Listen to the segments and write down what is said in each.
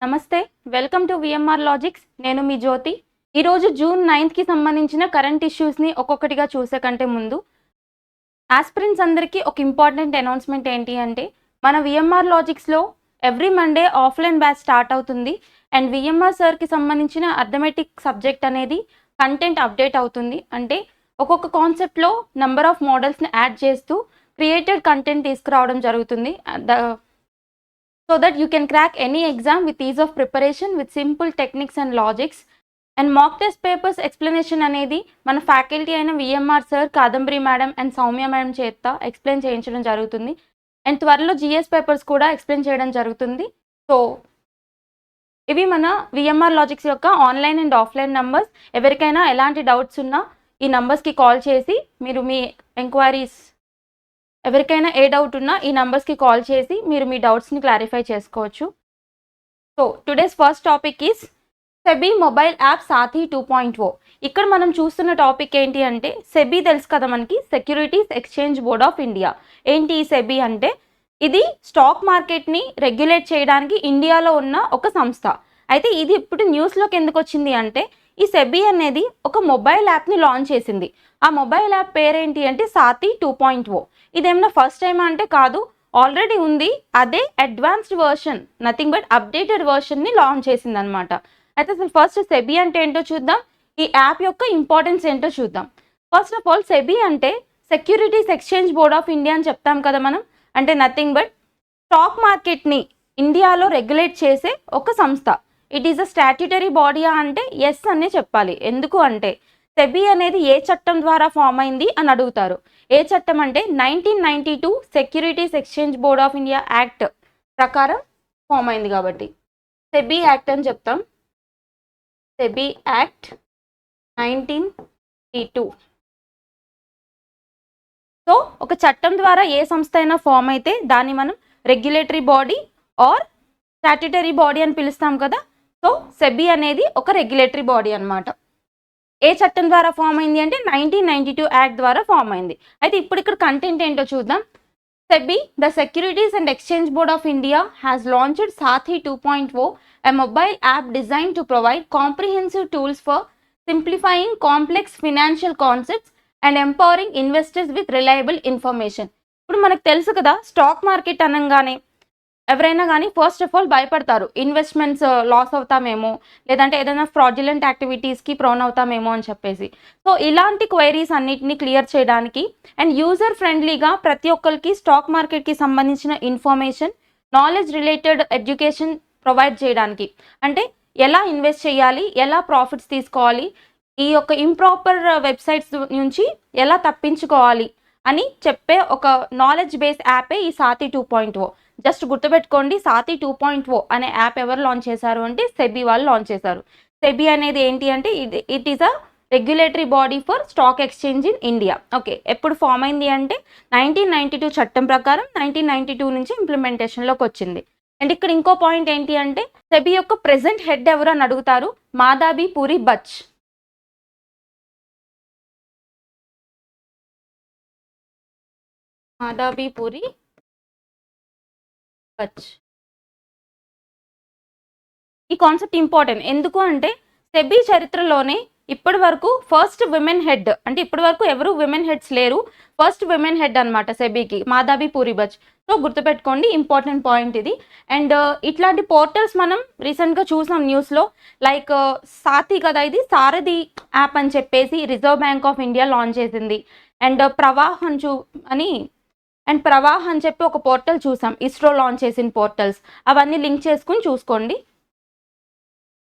నమస్తే, welcome to VMR logics. నేను మీ జ్యోతి. ఈరోజు జూన్ 9కి సంబంధించిన కరెంట్ ఇష్యూస్ని ఒక్కొక్కటిగా చూసే కంటే ముందు ఆస్పిరెంట్స్ అందరికీ ఒక ఇంపార్టెంట్ అనౌన్స్మెంట్ ఏంటి అంటే, మన విఎంఆర్ లాజిక్స్లో every Monday offline batch start అవుతుంది. అండ్ విఎంఆర్ సార్కి సంబంధించిన అర్థమెటిక్ సబ్జెక్ట్ అనేది కంటెంట్ అప్డేట్ అవుతుంది. అంటే ఒక్కొక్క కాన్సెప్ట్లో నెంబర్ ఆఫ్ మోడల్స్ని యాడ్ చేస్తూ క్రియేటెడ్ కంటెంట్ తీసుకురావడం జరుగుతుంది. So that you can crack any exam with ease of preparation with simple techniques and logics. And mock test papers explanation అనేది మన ఫ్యాకల్టీ అయిన VMR sir, Kadambari madam and Soumya madam చేత explain చేయించడం జరుగుతుంది. And త్వరలో GS papers కూడా explain చేయడం జరుగుతుంది. సో ఇవి మన విఎంఆర్ లాజిక్స్ యొక్క ఆన్లైన్ అండ్ ఆఫ్లైన్ నంబర్స్. ఎవరికైనా ఎలాంటి డౌట్స్ ఉన్నా ఈ నంబర్స్కి కాల్ చేసి మీరు మీ ఎంక్వైరీస్, ఎవరికైనా ఏ డౌట్ ఉన్నా ఈ నంబర్స్కి కాల్ చేసి మీరు మీ డౌట్స్ని క్లారిఫై చేసుకోవచ్చు. So today's first topic is SEBI mobile app Saathi 2.0. ఇక్కడ మనం చూస్తున్న టాపిక్ ఏంటి అంటే, సెబీ తెలుసు కదా మనకి, securities exchange board of India. ఏంటి ఈ సెబీ అంటే, ఇది స్టాక్ మార్కెట్ని రెగ్యులేట్ చేయడానికి ఇండియాలో ఉన్న ఒక సంస్థ. అయితే ఇది ఇప్పుడు న్యూస్లోకి ఎందుకు వచ్చింది అంటే, ఈ సెబీ అనేది ఒక మొబైల్ యాప్ని లాంచ్ చేసింది. ఆ మొబైల్ యాప్ పేరేంటి అంటే సాథీ 2.0. ఇదేమన్నా ఫస్ట్ టైం అంటే కాదు, ఆల్రెడీ ఉంది. అదే advanced version, nothing but updated వర్షన్ని లాంచ్ చేసింది అనమాట. అయితే అసలు ఫస్ట్ సెబీ అంటే ఏంటో చూద్దాం, ఈ యాప్ యొక్క ఇంపార్టెన్స్ ఏంటో చూద్దాం. ఫస్ట్ ఆఫ్ ఆల్ సెబీ అంటే securities exchange board of India అని చెప్తాం కదా మనం. అంటే నథింగ్ బట్ స్టాక్ మార్కెట్ని ఇండియాలో రెగ్యులేట్ చేసే ఒక సంస్థ. ఇట్ ఈస్ అ స్టాట్యుటరీ బాడీయా అంటే ఎస్ అనే చెప్పాలి. ఎందుకు అంటే సెబీ అనేది ఏ చట్టం ద్వారా ఫామ్ అయింది అని అడుగుతారు. ఏ చట్టం అంటే 1992 securities exchange board of India act ప్రకారం ఫామ్ అయింది కాబట్టి సెబీ యాక్ట్ అని చెప్తాం. SEBI act 1992. సో ఒక చట్టం ద్వారా ఏ సంస్థ అయినా ఫామ్ అయితే దాన్ని మనం regulatory body or statutory body అని పిలుస్తాం కదా. సో సెబీ అనేది ఒక రెగ్యులేటరీ బాడీ అనమాట. ఏ చట్టం ద్వారా ఫామ్ అయింది అంటే 1992 యాక్ట్ ద్వారా ఫామ్ అయింది. అయితే ఇప్పుడు ఇక్కడ కంటెంట్ ఏంటో చూద్దాం. SEBI, the securities and exchange board of India has launched Saathi 2.0, a mobile app designed to provide comprehensive tools for simplifying complex financial concepts and empowering investors with reliable information. ఇప్పుడు మనకు తెలుసు కదా, స్టాక్ మార్కెట్ అనగానే ఎవరైనా కానీ first of all భయపడతారు. Investments loss అవుతామేమో, లేదంటే ఏదైనా ఫ్రాడ్యులెంట్ యాక్టివిటీస్కి ప్రోన్ అవుతామేమో అని చెప్పేసి. సో ఇలాంటి క్వైరీస్ అన్నిటిని క్లియర్ చేయడానికి అండ్ యూజర్ ఫ్రెండ్లీగా ప్రతి ఒక్కరికి స్టాక్ మార్కెట్కి సంబంధించిన information, knowledge related education provide చేయడానికి, అంటే ఎలా ఇన్వెస్ట్ చేయాలి, ఎలా ప్రాఫిట్స్ తీసుకోవాలి, ఈ యొక్క ఇంప్రాపర్ వెబ్సైట్స్ నుంచి ఎలా తప్పించుకోవాలి అని చెప్పే ఒక నాలెడ్జ్ బేస్ యాపే ఈ సాథీ 2.0. జస్ట్ గుర్తుపెట్టుకోండి, సాథీ 2.0 అనే యాప్ ఎవరు లాంచ్ చేశారు అంటే సెబీ వాళ్ళు లాంచ్ చేశారు. సెబీ అనేది ఏంటి అంటే it is a regulatory body for stock exchange in India. Okay, ఎప్పుడు ఫామ్ అయింది అంటే 1992 చట్టం ప్రకారం 1992 నుంచి ఇంప్లిమెంటేషన్లోకి వచ్చింది. అండ్ ఇక్కడ ఇంకో పాయింట్ ఏంటి అంటే, సెబీ యొక్క ప్రెసెంట్ హెడ్ ఎవరు అని అడుగుతారు. మాధవి పూరి బచ్. మాధవి పూరి బచ్. ఈ కాన్సెప్ట్ ఇంపార్టెంట్ ఎందుకు అంటే, సెబీ చరిత్రలోనే ఇప్పటి వరకు ఫస్ట్ విమెన్ హెడ్, అంటే ఇప్పటి వరకు ఎవరు విమెన్ హెడ్స్ లేరు, ఫస్ట్ విమెన్ హెడ్ అనమాట సెబీకి, మాధవి పూరి బచ్. సో గుర్తుపెట్టుకోండి, ఇంపార్టెంట్ పాయింట్ ఇది. అండ్ ఇట్లాంటి పోర్టల్స్ మనం రీసెంట్గా చూసాం న్యూస్లో, లైక్ సాథీ కదా, ఇది సారథి యాప్ అని చెప్పేసి Reserve Bank of India launch చేసింది. అండ్ ప్రవాహ్ అని చెప్పి ఒక పోర్టల్ చూసాం, ఇస్రో లాంచ్ చేసిన పోర్టల్స్. అవన్నీ లింక్ చేసుకుని చూసుకోండి.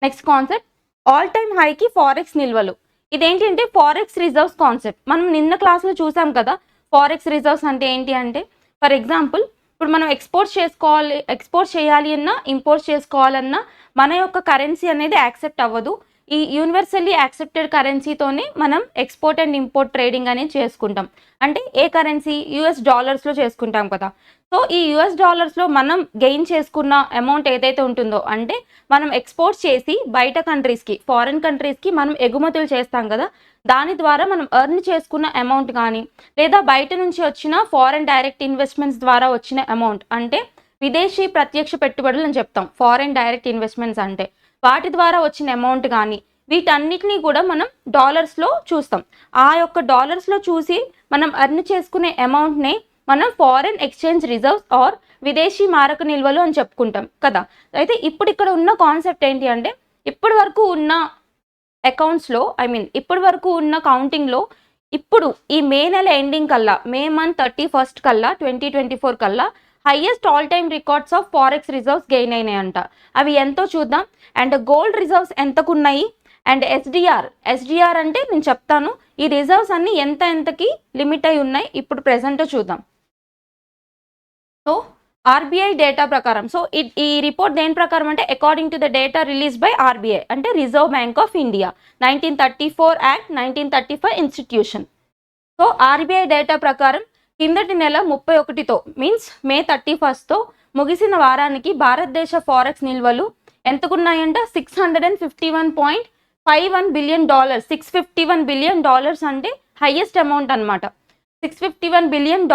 నెక్స్ట్ కాన్సెప్ట్, ఆల్ టైమ్ హైకి ఫారెక్స్ నిల్వలు. ఇదేంటి అంటే ఫారెక్స్ రిజర్వ్స్ కాన్సెప్ట్. మనం నిన్న క్లాస్లో చూసాం కదా, ఫారెక్స్ రిజర్వ్స్ అంటే ఏంటి అంటే, ఫర్ ఎగ్జాంపుల్ ఇప్పుడు మనం ఎక్స్పోర్ట్ చేయాలి అన్నా, ఇంపోర్ట్ చేసుకోవాలన్నా మన యొక్క కరెన్సీ అనేది యాక్సెప్ట్ అవ్వదు. ఈ యూనివర్సల్లీ యాక్సెప్టెడ్ కరెన్సీతోనే మనం ఎక్స్పోర్ట్ అండ్ ఇంపోర్ట్ ట్రేడింగ్ అనేది చేసుకుంటాం. అంటే ఏ కరెన్సీ, యుఎస్ డాలర్స్లో చేసుకుంటాం కదా. సో ఈ యుఎస్ డాలర్స్లో మనం గెయిన్ చేసుకున్న అమౌంట్ ఏదైతే ఉంటుందో, అంటే మనం ఎక్స్పోర్ట్ చేసి బయట కంట్రీస్కి, ఫారిన్ కంట్రీస్కి మనం ఎగుమతులు చేస్తాం కదా, దాని ద్వారా మనం ఎర్న్ చేసుకున్న అమౌంట్ కానీ, లేదా బయట నుంచి వచ్చిన ఫారెన్ డైరెక్ట్ ఇన్వెస్ట్మెంట్స్ ద్వారా వచ్చిన అమౌంట్, అంటే విదేశీ ప్రత్యక్ష పెట్టుబడులు అని చెప్తాం, ఫారెన్ డైరెక్ట్ ఇన్వెస్ట్మెంట్స్ అంటే. వాటి ద్వారా వచ్చిన అమౌంట్ కానీ వీటన్నిటినీ కూడా మనం డాలర్స్లో చూస్తాం. ఆ యొక్క డాలర్స్లో చూసి మనం ఎర్న్ చేసుకునే అమౌంట్నే మనం ఫారెన్ ఎక్స్చేంజ్ రిజర్వ్స్ ఆర్ విదేశీ మారక నిల్వలు అని చెప్పుకుంటాం కదా. అయితే ఇప్పుడు ఇక్కడ ఉన్న కాన్సెప్ట్ ఏంటి అంటే, ఇప్పటి వరకు ఉన్న అకౌంట్స్లో ఇప్పటి వరకు ఉన్న కౌంటింగ్లో ఇప్పుడు ఈ మే నెల ఎండింగ్ కల్లా, మే మంత్ 31 కల్లా 2024 కల్లా highest all time records of forex reserves gain అయినాయి అంట. అవి ఎంతో చూద్దాం. అండ్ గోల్డ్ రిజర్వ్స్ ఎంతకున్నాయి, అండ్ ఎస్డిఆర్ అంటే నేను చెప్తాను. ఈ రిజర్వ్స్ అన్ని ఎంతకి లిమిట్ అయి ఉన్నాయి ఇప్పుడు ప్రెసెంట్ చూద్దాం. సో ఆర్బీఐ డేటా ప్రకారం, సో ఈ రిపోర్ట్ దేని ప్రకారం అంటే according to the data release by RBI అంటే Reserve Bank of India 1934 act 1935 institution. So RBI data ప్రకారం కిందటి నెల 31తో మీన్స్ మే 31తో ముగిసిన వారానికి భారతదేశ ఫారెక్స్ నిల్వలు ఎంతకున్నాయంట, $651.51 బిలియన్. $651 బిలియన్ అంటే హైయెస్ట్ అమౌంట్ అనమాట. $651 బిలియన్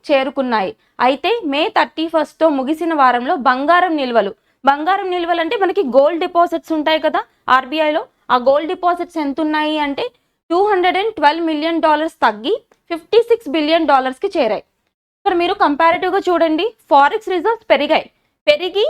చేరుకున్నాయి. అయితే మే 31తో ముగిసిన వారంలో బంగారం నిల్వలు అంటే మనకి గోల్డ్ డిపాజిట్స్ ఉంటాయి కదా ఆర్బీఐలో, ఆ గోల్డ్ డిపాజిట్స్ ఎంత ఉన్నాయి అంటే $212 మిలియన్ తగ్గి $56 బిలియన్ కి చేరాయి. ఇక్కడ మీరు కంపారిటివ్గా చూడండి, ఫారెక్స్ రిజర్వ్స్ పెరిగి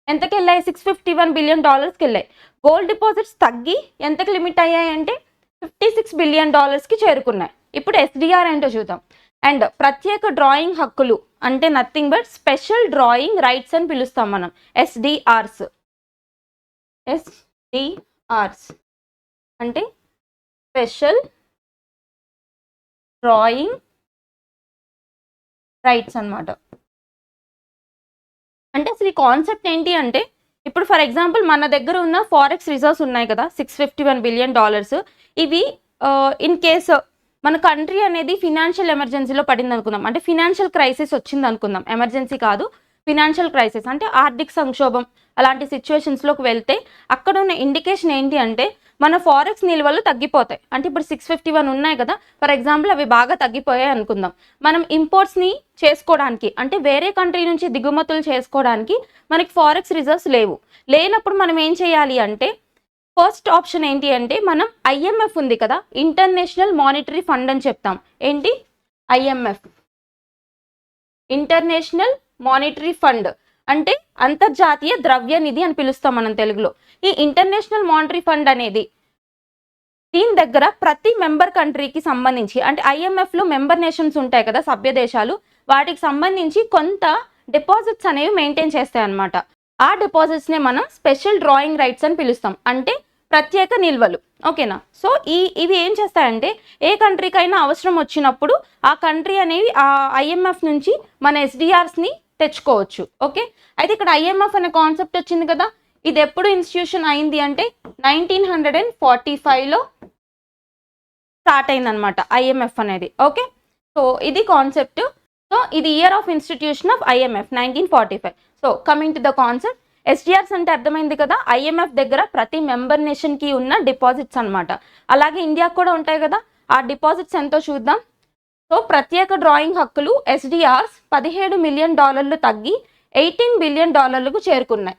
ఎంతకి వెళ్ళాయి, $651 బిలియన్ వెళ్ళాయి. గోల్డ్ డిపాజిట్స్ తగ్గి ఎంతకి లిమిట్ అయ్యాయి అంటే $56 బిలియన్ కి చేరుకున్నాయి. ఇప్పుడు ఎస్డిఆర్ ఏంటో చూద్దాం. అండ్ ప్రత్యేక డ్రాయింగ్ హక్కులు అంటే nothing but special drawing rights అని పిలుస్తాం మనం, ఎస్డిఆర్స్ అంటే స్పెషల్ డ్రాయింగ్ రైట్స్ అన్నమాట. అంటే అసలు ఈ కాన్సెప్ట్ ఏంటి అంటే, ఇప్పుడు ఫర్ ఎగ్జాంపుల్ మన దగ్గర ఉన్న ఫారెక్స్ రిజర్వ్స్ ఉన్నాయి కదా $651 బిలియన్. ఇవి ఇన్ కేస్ మన కంట్రీ అనేది ఫినాన్షియల్ ఎమర్జెన్సీలో పడింది అనుకుందాం, అంటే ఫినాన్షియల్ క్రైసిస్ వచ్చింది అనుకుందాం, ఎమర్జెన్సీ కాదు ఫినాన్షియల్ క్రైసిస్ అంటే ఆర్థిక సంక్షోభం, అలాంటి సిచ్యువేషన్స్లోకి వెళ్తే అక్కడ ఉన్న ఇండికేషన్ ఏంటి అంటే మన ఫారెక్స్ నిల్వలు తగ్గిపోతాయి. అంటే ఇప్పుడు 651 ఉన్నాయి కదా ఫర్ ఎగ్జాంపుల్, అవి బాగా తగ్గిపోయాయి అనుకుందాం. మనం ఇంపోర్ట్స్ని చేసుకోవడానికి అంటే వేరే కంట్రీ నుంచి దిగుమతులు చేసుకోవడానికి మనకి ఫారెక్స్ రిజర్వ్స్ లేనప్పుడు మనం ఏం చేయాలి అంటే, ఫస్ట్ ఆప్షన్ ఏంటి అంటే మనం ఐఎంఎఫ్ ఉంది కదా, ఇంటర్నేషనల్ మానిటరీ ఫండ్ అని చెప్తాం. ఏంటి ఐఎంఎఫ్, ఇంటర్నేషనల్ మానిటరీ ఫండ్ అంటే అంతర్జాతీయ ద్రవ్య నిధి అని పిలుస్తాం మనం తెలుగులో. ఈ ఇంటర్నేషనల్ మానిటరీ ఫండ్ అనేది దీని దగ్గర ప్రతి మెంబర్ కంట్రీకి సంబంధించి, అంటే ఐఎంఎఫ్లో మెంబర్ నేషన్స్ ఉంటాయి కదా సభ్య దేశాలు, వాటికి సంబంధించి కొంత డిపాజిట్స్ అనేవి మెయింటైన్ చేస్తాయి అన్నమాట. ఆ డిపాజిట్స్నే మనం స్పెషల్ డ్రాయింగ్ రైట్స్ అని పిలుస్తాం, అంటే ప్రత్యేక నిల్వలు. ఓకేనా. సో ఇవి ఏం చేస్తాయంటే ఏ కంట్రీకైనా అవసరం వచ్చినప్పుడు ఆ కంట్రీ అనేవి ఆ ఐఎంఎఫ్ నుంచి మన ఎస్డిఆర్స్ని తెచ్చుకోవచ్చు. ఓకే. అయితే ఇక్కడ ఐఎంఎఫ్ అనే కాన్సెప్ట్ వచ్చింది కదా, ఇది ఎప్పుడు ఇన్స్టిట్యూషన్ అయింది అంటే 1945లో స్టార్ట్ అయిందనమాట ఐఎంఎఫ్ అనేది. ఓకే. సో ఇది కాన్సెప్ట్. సో ఇది year of institution of IMF 1945. So coming to the concept, SDRs అంటే అర్థమైంది కదా, ఐఎంఎఫ్ దగ్గర ప్రతి మెంబర్ నేషన్కి ఉన్న డిపాజిట్స్ అనమాట. అలాగే ఇండియాకు కూడా ఉంటాయి కదా, ఆ డిపాజిట్స్ ఎంతో చూద్దాం. సో ప్రత్యేక డ్రాయింగ్ హక్కులు ఎస్డిఆర్స్ $17 మిలియన్ తగ్గి $18 బిలియన్ చేరుకున్నాయి.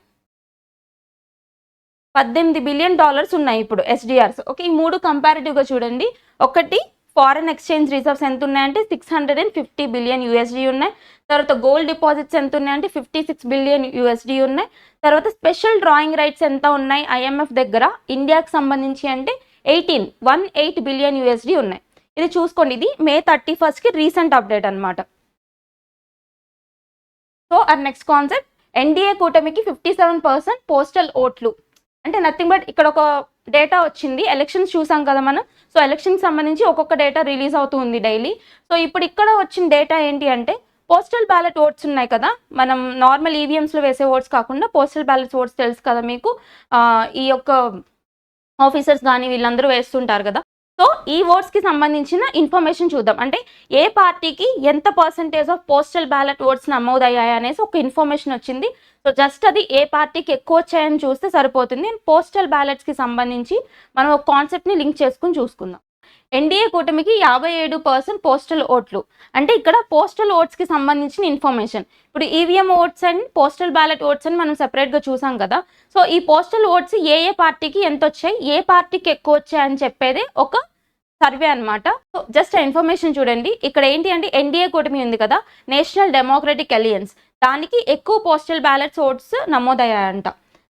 $18 బిలియన్ ఉన్నాయి ఇప్పుడు ఎస్డిఆర్స్. ఓకే. ఈ మూడు కంపారిటివ్గా చూడండి. ఒకటి ఫారెన్ ఎక్స్చేంజ్ రిజర్వ్స్ ఎంత ఉన్నాయంటే $650 బిలియన్ ఉన్నాయి. తర్వాత గోల్డ్ డిపాజిట్స్ ఎంత ఉన్నాయంటే $56 బిలియన్ ఉన్నాయి. తర్వాత స్పెషల్ డ్రాయింగ్ రైట్స్ ఎంత ఉన్నాయి ఐఎంఎఫ్ దగ్గర ఇండియాకి సంబంధించి అంటే 18 బిలియన్ ఉన్నాయి. ఇది చూసుకోండి, ఇది మే 31కి రీసెంట్ అప్డేట్ అనమాట. సో నెక్స్ట్ కాన్సెప్ట్, ఎన్డీఏ కూటమికి 57% పోస్టల్ ఓట్లు అంటే నథింగ్ బట్ ఇక్కడ ఒక డేటా వచ్చింది, ఎలక్షన్స్ చూసాం కదా మనం. సో ఎలక్షన్కి సంబంధించి ఒక్కొక్క డేటా రిలీజ్ అవుతూ ఉంది డైలీ. సో ఇప్పుడు ఇక్కడ వచ్చిన డేటా ఏంటి అంటే పోస్టల్ బ్యాలెట్ ఓట్స్ ఉన్నాయి కదా, మనం నార్మల్ ఈవీఎంస్లో వేసే ఓట్స్ కాకుండా పోస్టల్ బ్యాలెట్ ఓట్స్ తెలుసు కదా మీకు, ఈ యొక్క ఆఫీసర్స్ కానీ వీళ్ళందరూ వేస్తుంటారు కదా. సో ఈ ఓట్స్కి సంబంధించిన ఇన్ఫర్మేషన్ చూద్దాం. అంటే ఏ పార్టీకి ఎంత percentage of postal ballot oats నమోదయ్యాయి అనేసి ఒక ఇన్ఫర్మేషన్ వచ్చింది. సో జస్ట్ అది ఏ పార్టీకి ఎక్కువ వచ్చాయని చూస్తే సరిపోతుంది. పోస్టల్ బ్యాలెట్స్కి సంబంధించి మనం ఒక కాన్సెప్ట్ని లింక్ చేసుకుని చూసుకుందాం. ఎన్డీఏ కూటమికి 57% పోస్టల్ ఓట్లు. అంటే ఇక్కడ పోస్టల్ ఓట్స్కి సంబంధించిన ఇన్ఫర్మేషన్. ఇప్పుడు EVM votes and postal ballot votes అని మనం సెపరేట్గా చూసాం కదా. సో ఈ పోస్టల్ ఓట్స్ ఏ పార్టీకి ఎంత వచ్చాయి, ఏ పార్టీకి ఎక్కువ వచ్చాయి అని చెప్పేదే ఒక సర్వే అనమాట. సో జస్ట్ ఇన్ఫర్మేషన్ చూడండి. ఇక్కడ ఏంటి అంటే ఎన్డీఏ కూటమి ఉంది కదా, నేషనల్ డెమోక్రటిక్ అలయన్స్, దానికి ఎక్కువ పోస్టల్ బ్యాలెట్స్ ఓట్స్ నమోదయ్యాయంట.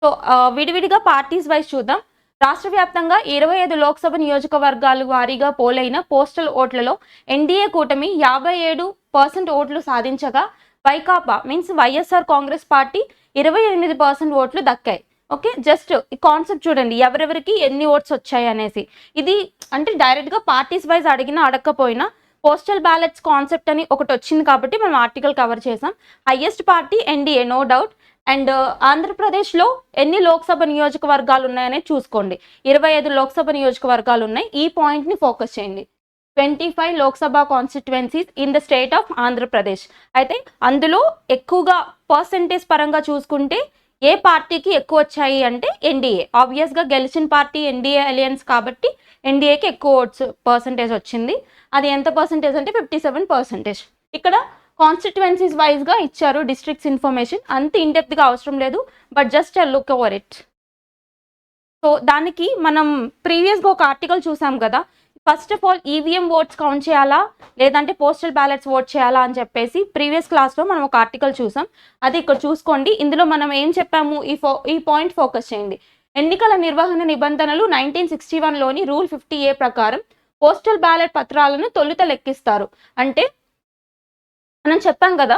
సో విడివిడిగా పార్టీస్ వైజ్ చూద్దాం. రాష్ట్ర వ్యాప్తంగా 25 లోక్సభ నియోజకవర్గాలు వారీగా పోలైన పోస్టల్ ఓట్లలో ఎన్డీఏ కూటమి 57% ఓట్లు సాధించగా వైకాపా మీన్స్ వైఎస్ఆర్ కాంగ్రెస్ పార్టీ 28% ఓట్లు దక్కాయి. ఓకే, జస్ట్ ఈ కాన్సెప్ట్ చూడండి, ఎవరెవరికి ఎన్ని ఓట్స్ వచ్చాయి అనేసి. ఇది అంటే డైరెక్ట్గా పార్టీస్ వైజ్ అడిగినా అడగకపోయినా పోస్టల్ బ్యాలెట్స్ కాన్సెప్ట్ అని ఒకటి వచ్చింది కాబట్టి మనం ఆర్టికల్ కవర్ చేసాం. Highest party NDA no doubt. And ఆంధ్రప్రదేశ్లో ఎన్ని లోక్సభ నియోజకవర్గాలు ఉన్నాయనేది చూసుకోండి. 25 లోక్సభ నియోజకవర్గాలు ఉన్నాయి. ఈ పాయింట్ని ఫోకస్ చేయండి. 25 Lok Sabha constituencies in the state of Andhra Pradesh. అయితే అందులో ఎక్కువగా పర్సంటేజ్ పరంగా చూసుకుంటే ఏ పార్టీకి ఎక్కువ వచ్చాయి అంటే ఎన్డీఏ. ఆబ్వియస్గా గెలిచిన పార్టీ ఎన్డీఏ అలయన్స్ కాబట్టి ఎన్డీఏకి ఎక్కువ ఓట్స్ పర్సంటేజ్ వచ్చింది. అది ఎంత పర్సంటేజ్ అంటే 57%. ఇక్కడ కాన్స్టిట్యువెన్సీస్ వైజ్గా ఇచ్చారు డిస్ట్రిక్ట్స్ ఇన్ఫర్మేషన్. అంత ఇన్డెప్త్గా అవసరం లేదు, but just look over it. So దానికి మనం ప్రీవియస్గా ఒక ఆర్టికల్ చూసాం కదా. First of all EVM votes count చేయాలా లేదంటే పోస్టల్ బ్యాలెట్స్ ఓట్ చేయాలా అని చెప్పేసి ప్రీవియస్ క్లాస్లో మనం ఒక ఆర్టికల్ చూసాం. అది ఇక్కడ చూసుకోండి. ఇందులో మనం ఏం చెప్పాము, ఈ పాయింట్ ఫోకస్ చేయండి. ఎన్నికల నిర్వహణ నిబంధనలు 1961లోని రూల్ 50A ప్రకారం పోస్టల్ బ్యాలెట్ పత్రాలను తొలుత లెక్కిస్తారు. అంటే మనం చెప్పాం కదా,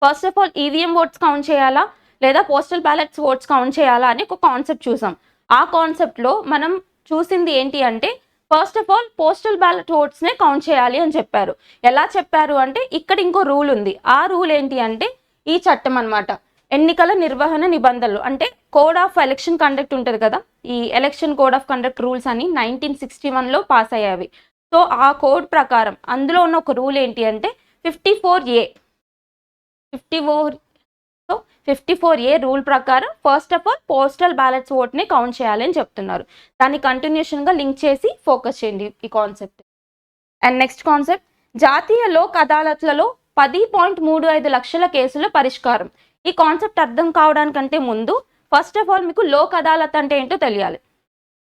first of all EVM votes count చేయాలా లేదా పోస్టల్ బ్యాలెట్స్ ఓట్స్ కౌంట్ చేయాలా అని ఒక కాన్సెప్ట్ చూసాం. ఆ కాన్సెప్ట్లో మనం చూసింది ఏంటి అంటే first of all postal ballot ఓట్స్నే కౌంట్ చేయాలి అని చెప్పారు. ఎలా చెప్పారు అంటే ఇక్కడ ఇంకో రూల్ ఉంది. ఆ రూల్ ఏంటి అంటే ఈ చట్టం అనమాట, ఎన్నికల నిర్వహణ నిబంధనలు. అంటే కోడ్ ఆఫ్ ఎలక్షన్ కండక్ట్ ఉంటుంది కదా, ఈ election code of conduct rules అని 1961లో పాస్ అయ్యావి. సో ఆ కోడ్ ప్రకారం అందులో ఉన్న ఒక రూల్ ఏంటి అంటే 54A. 54A రూల్ ప్రకారం first of all postal ballots ఓట్ని కౌంట్ చేయాలి అని చెప్తున్నారు. దాన్ని కంటిన్యూషన్గా లింక్ చేసి ఫోకస్ చేయండి ఈ కాన్సెప్ట్. అండ్ నెక్స్ట్ కాన్సెప్ట్, జాతీయ లోక్ అదాలత్లలో 10.35 లక్షల కేసుల పరిష్కారం. ఈ కాన్సెప్ట్ అర్థం కావడానికంటే ముందు ఫస్ట్ ఆఫ్ ఆల్ మీకు లోక్ అదాలత్ అంటే ఏంటో తెలియాలి.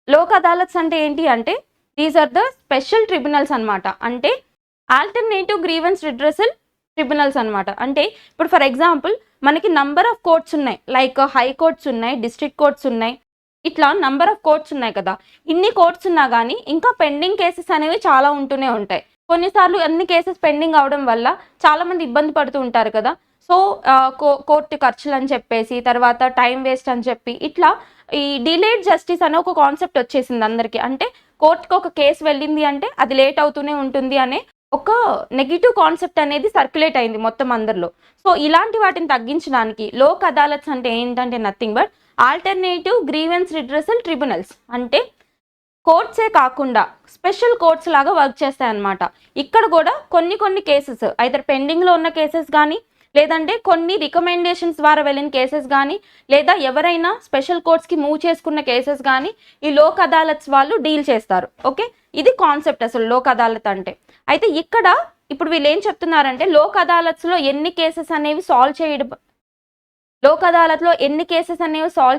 లోక్ అదాలత్స్ అంటే ఏంటి అంటే these are the special tribunals అనమాట. అంటే ఆల్టర్నేటివ్ గ్రీవెన్స్ రిడ్రెసల్ ట్రిబ్యునల్స్ అనమాట. అంటే ఇప్పుడు ఫర్ ఎగ్జాంపుల్ మనకి నంబర్ ఆఫ్ కోర్ట్స్ ఉన్నాయి, లైక్ హై కోర్ట్స్ ఉన్నాయి, డిస్ట్రిక్ట్ కోర్ట్స్ ఉన్నాయి, ఇట్లా నంబర్ ఆఫ్ కోర్ట్స్ ఉన్నాయి కదా. ఇన్ని కోర్ట్స్ ఉన్నా కానీ ఇంకా పెండింగ్ కేసెస్ అనేవి చాలా ఉంటూనే ఉంటాయి. కొన్నిసార్లు అన్ని కేసెస్ పెండింగ్ అవడం వల్ల చాలామంది ఇబ్బంది పడుతూ ఉంటారు కదా. సో కోర్టు ఖర్చులు అని చెప్పేసి తర్వాత టైం వేస్ట్ అని చెప్పి ఇట్లా ఈ డిలేడ్ జస్టిస్ అనే ఒక కాన్సెప్ట్ వచ్చేసింది అందరికీ. అంటే కోర్టుకు ఒక కేసు వెళ్ళింది అంటే అది లేట్ అవుతూనే ఉంటుంది అనే ఒక నెగిటివ్ కాన్సెప్ట్ అనేది సర్క్యులేట్ అయింది మొత్తం అందరిలో. సో ఇలాంటి వాటిని తగ్గించడానికి లోక్ అదాలత్స్ అంటే ఏంటంటే nothing but alternative grievance redressal tribunals. అంటే కోర్ట్సే కాకుండా స్పెషల్ కోర్ట్స్ లాగా వర్క్ చేస్తాయి అన్నమాట. ఇక్కడ కూడా కొన్ని కేసెస్ అయితే పెండింగ్లో ఉన్న కేసెస్ కానీ లేదంటే కొన్ని రికమెండేషన్స్ ద్వారా వెళ్ళిన కేసెస్ కానీ లేదా ఎవరైనా స్పెషల్ కోర్ట్స్కి మూవ్ చేసుకున్న కేసెస్ కానీ ఈ లోక్ అదాలత్స్ వాళ్ళు డీల్ చేస్తారు. ఓకే, ఇది కాన్సెప్ట్ అసలు లోక్ అదాలత్ అంటే. అయితే ఇక్కడ ఇప్పుడు వీళ్ళు ఏం చెప్తున్నారంటే లోక్ అదాలత్స్లో ఎన్ని కేసెస్ అనేవి సాల్వ్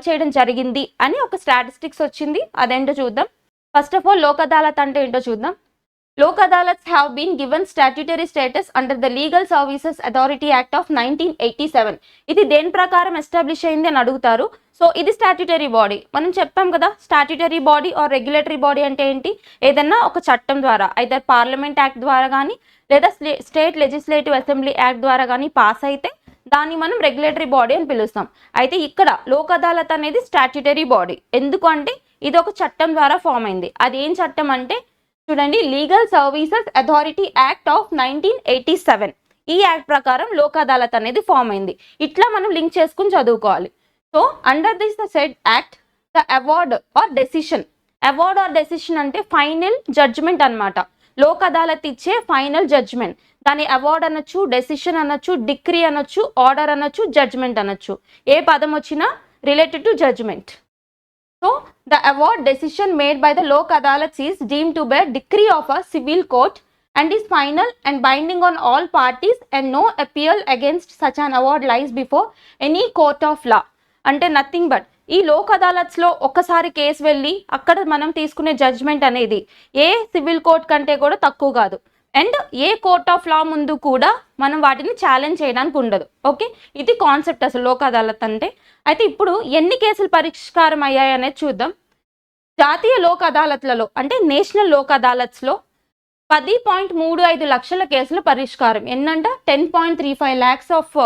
చేయడం జరిగింది అని ఒక స్టాటిస్టిక్స్ వచ్చింది. అదేంటో చూద్దాం. First of all Lok Adalat అంటే ఏంటో చూద్దాం. Lok adalats have been given statutory status under the Legal Services Authority Act of 1987. ఇది దేని ప్రకారం ఎస్టాబ్లిష్ అయింది అని అడుగుతారు. సో ఇది స్టాట్యుటరీ బాడీ. మనం చెప్పాం కదా, statutory body or regulatory body అంటే ఏంటి, ఏదన్నా ఒక చట్టం ద్వారా అయితే పార్లమెంట్ యాక్ట్ ద్వారా కానీ లేదా స్టేట్ లెజిస్లేటివ్ అసెంబ్లీ యాక్ట్ ద్వారా కానీ పాస్ అయితే దాన్ని మనం రెగ్యులేటరీ బాడీ అని పిలుస్తాం. అయితే ఇక్కడ లోక్ అదాలత్ అనేది స్టాట్యుటరీ బాడీ. ఎందుకు అంటే ఇది ఒక చట్టం ద్వారా ఫామ్ అయింది. అది ఏం చట్టం అంటే చూడండి, legal Services Authority Act of 1987. ఈ యాక్ట్ ప్రకారం లోక్ అదాలత్ అనేది ఫామ్ అయింది. ఇట్లా మనం లింక్ చేసుకుని చదువుకోవాలి. So under this the said act the award or decision అంటే ఫైనల్ జడ్జ్మెంట్ అనమాట. లోక్ అదాలత్ ఇచ్చే ఫైనల్ జడ్జ్మెంట్, దాని అవార్డ్ అనొచ్చు, డెసిషన్ అనొచ్చు, డిక్రీ అనొచ్చు, ఆర్డర్ అనొచ్చు, జడ్జ్మెంట్ అనొచ్చు. ఏ పదం వచ్చినా related to judgment. So the award decision made by the Lok Adalats is deemed to be a decree of a civil court and is final and binding on all parties, and no appeal against such an award lies before any court of law. అంటే nothing but ఈ లోక్ అదాలత్స్లో ఒక్కసారి case వెళ్ళి అక్కడ మనం తీసుకునే judgement అనేది ఏ civil court కంటే కూడా తక్కువ కాదు, and A court of law ముందు కూడా మనం వాటిని ఛాలెంజ్ చేయడానికి ఉండదు. ఓకే, ఇది కాన్సెప్ట్ అసలు లోక్ అదాలత్ అంటే. అయితే ఇప్పుడు ఎన్ని కేసులు పరిష్కారం అయ్యాయి అనేది చూద్దాం. జాతీయ లోక్ అదాలత్లలో అంటే నేషనల్ లోక్ అదాలత్స్లో 10.35 లక్షల కేసులు పరిష్కారం. ఎన్నంట 10.35 lakhs ఆఫ్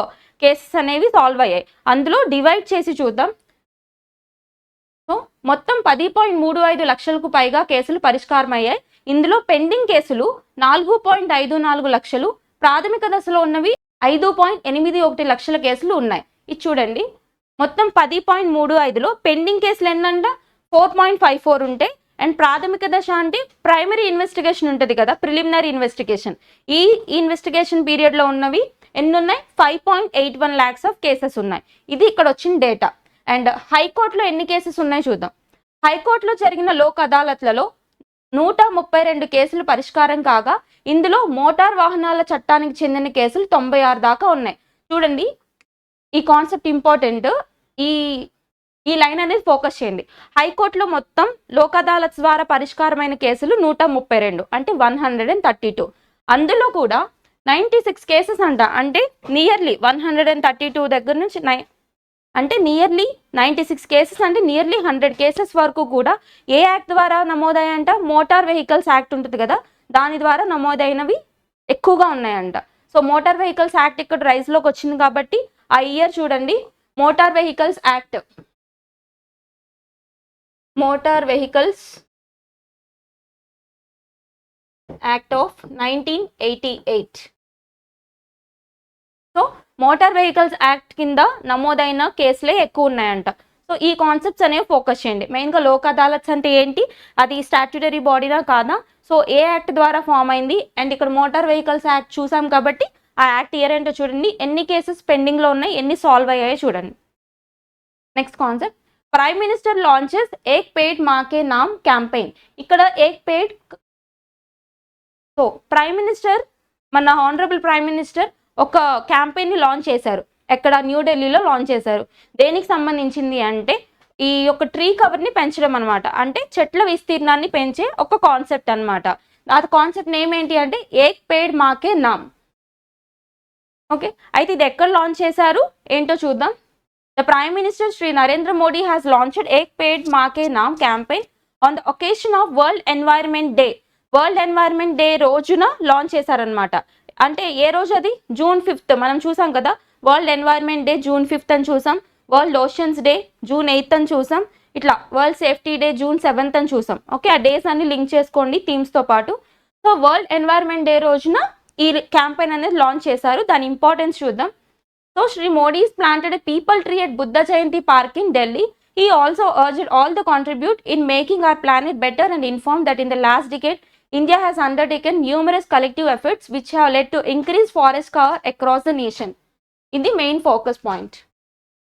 కేసెస్ అనేవి సాల్వ్ అయ్యాయి. అందులో డివైడ్ చేసి చూద్దాం. సో మొత్తం 10.35 లక్షలకు పైగా కేసులు పరిష్కారం అయ్యాయి. ఇందులో పెండింగ్ కేసులు 4.54 లక్షలు, ప్రాథమిక దశలో ఉన్నవి 5.81 లక్షల కేసులు ఉన్నాయి. ఇది చూడండి, మొత్తం 10.35లో పెండింగ్ కేసులు ఎన్నంట 4.54 ఉంటే, అండ్ ప్రాథమిక దశ అంటే ప్రైమరీ ఇన్వెస్టిగేషన్ ఉంటుంది కదా, ప్రిలిమినరీ ఇన్వెస్టిగేషన్, ఈ ఇన్వెస్టిగేషన్ పీరియడ్లో ఉన్నవి ఎన్ని ఉన్నాయి, 5.81 lakhs ఆఫ్ కేసెస్ ఉన్నాయి. ఇది ఇక్కడ వచ్చిన డేటా. అండ్ హైకోర్టులో ఎన్ని కేసెస్ ఉన్నాయి చూద్దాం. హైకోర్టులో జరిగిన లోక్ అదాలత్లలో 132 కేసులు పరిష్కారం కాగా, ఇందులో మోటార్ వాహనాల చట్టానికి చెందిన కేసులు 96 దాకా ఉన్నాయి. చూడండి, ఈ కాన్సెప్ట్ ఇంపార్టెంట్, ఈ లైన్ అనేది ఫోకస్ చేయండి. హైకోర్టులో మొత్తం లోక్ అదాలత్ ద్వారా పరిష్కారమైన కేసులు 132, అంటే 132. అందులో కూడా 96 కేసెస్ అంట, అంటే నియర్లీ 132 దగ్గర నుంచి అంటే నియర్లీ 96 కేసెస్, అంటే నియర్లీ 100 కేసెస్ వరకు కూడా ఏ యాక్ట్ ద్వారా నమోదయ్యంట, మోటార్ వెహికల్స్ యాక్ట్ ఉంటుంది కదా, దాని ద్వారా నమోదైనవి ఎక్కువగా ఉన్నాయంట. సో మోటార్ వెహికల్స్ యాక్ట్ ఇక్కడ రైజ్లోకి వచ్చింది కాబట్టి ఆ ఇయర్ చూడండి, motor vehicles act of 1988. So motor vehicles act కింద నమోదైన కేసులే ఎక్కువ ఉన్నాయంట. సో ఈ కాన్సెప్ట్స్ అనేవి ఫోకస్ చేయండి. మెయిన్గా లోక్ అదాలత్స్ అంటే ఏంటి, అది స్టాట్యుటరీ బాడీనా కాదా, సో ఏ యాక్ట్ ద్వారా ఫామ్ అయింది, అండ్ ఇక్కడ మోటార్ వెహికల్స్ యాక్ట్ చూసాం కాబట్టి ఆ యాక్ట్ ఇయర్ ఏంటో చూడండి, ఎన్ని కేసెస్ పెండింగ్లో ఉన్నాయి, ఎన్ని సాల్వ్ అయ్యాయో చూడండి. Next concept, prime minister launches Ek Ped Maa Ke Naam campaign. ఇక్కడ Ek Ped, so prime minister, మన ఆనరబుల్ ప్రైమ్ మినిస్టర్ ఒక క్యాంపెయిన్ని లాంచ్ చేశారు. ఎక్కడ, న్యూఢిల్లీలో లాంచ్ చేశారు. దేనికి సంబంధించింది అంటే ఈ యొక్క ట్రీ కవర్ని పెంచడం అనమాట, అంటే చెట్ల విస్తీర్ణాన్ని పెంచే ఒక కాన్సెప్ట్ అనమాట. ఆ కాన్సెప్ట్ నేమ్ ఏంటి అంటే ఏక్ పేడ్ మాకే నామ్. ఓకే, అయితే ఇది ఎక్కడ లాంచ్ చేశారు ఏంటో చూద్దాం. The Prime Minister Shri Narendra Modi has launched Ek Ped Maa Ke Naam campaign on the occasion of World Environment Day. World Environment Day రోజున లాంచ్ చేశారనమాట. అంటే ఏ రోజు అది, June 5th. మనం చూసాం కదా, world environment day June 5th అని చూసాం, world oceans day June 8th అని చూసాం, ఇట్లా world safety day June 7th అని చూసాం. ఓకే, ఆ డేస్ అన్ని లింక్ చేసుకోండి థీమ్స్తో పాటు. సో వరల్డ్ ఎన్వైర్న్మెంట్ డే రోజున ఈ క్యాంపెయిన్ అనేది లాంచ్ చేశారు. దాని ఇంపార్టెన్స్ చూద్దాం. So Shri Modi has planted a peepal tree at Buddha Jayanti Park in Delhi. He also urged all to contribute in making our planet better and informed that in the last decade, India has undertaken numerous collective efforts which have led to increased forest cover across the nation. In the main focus point,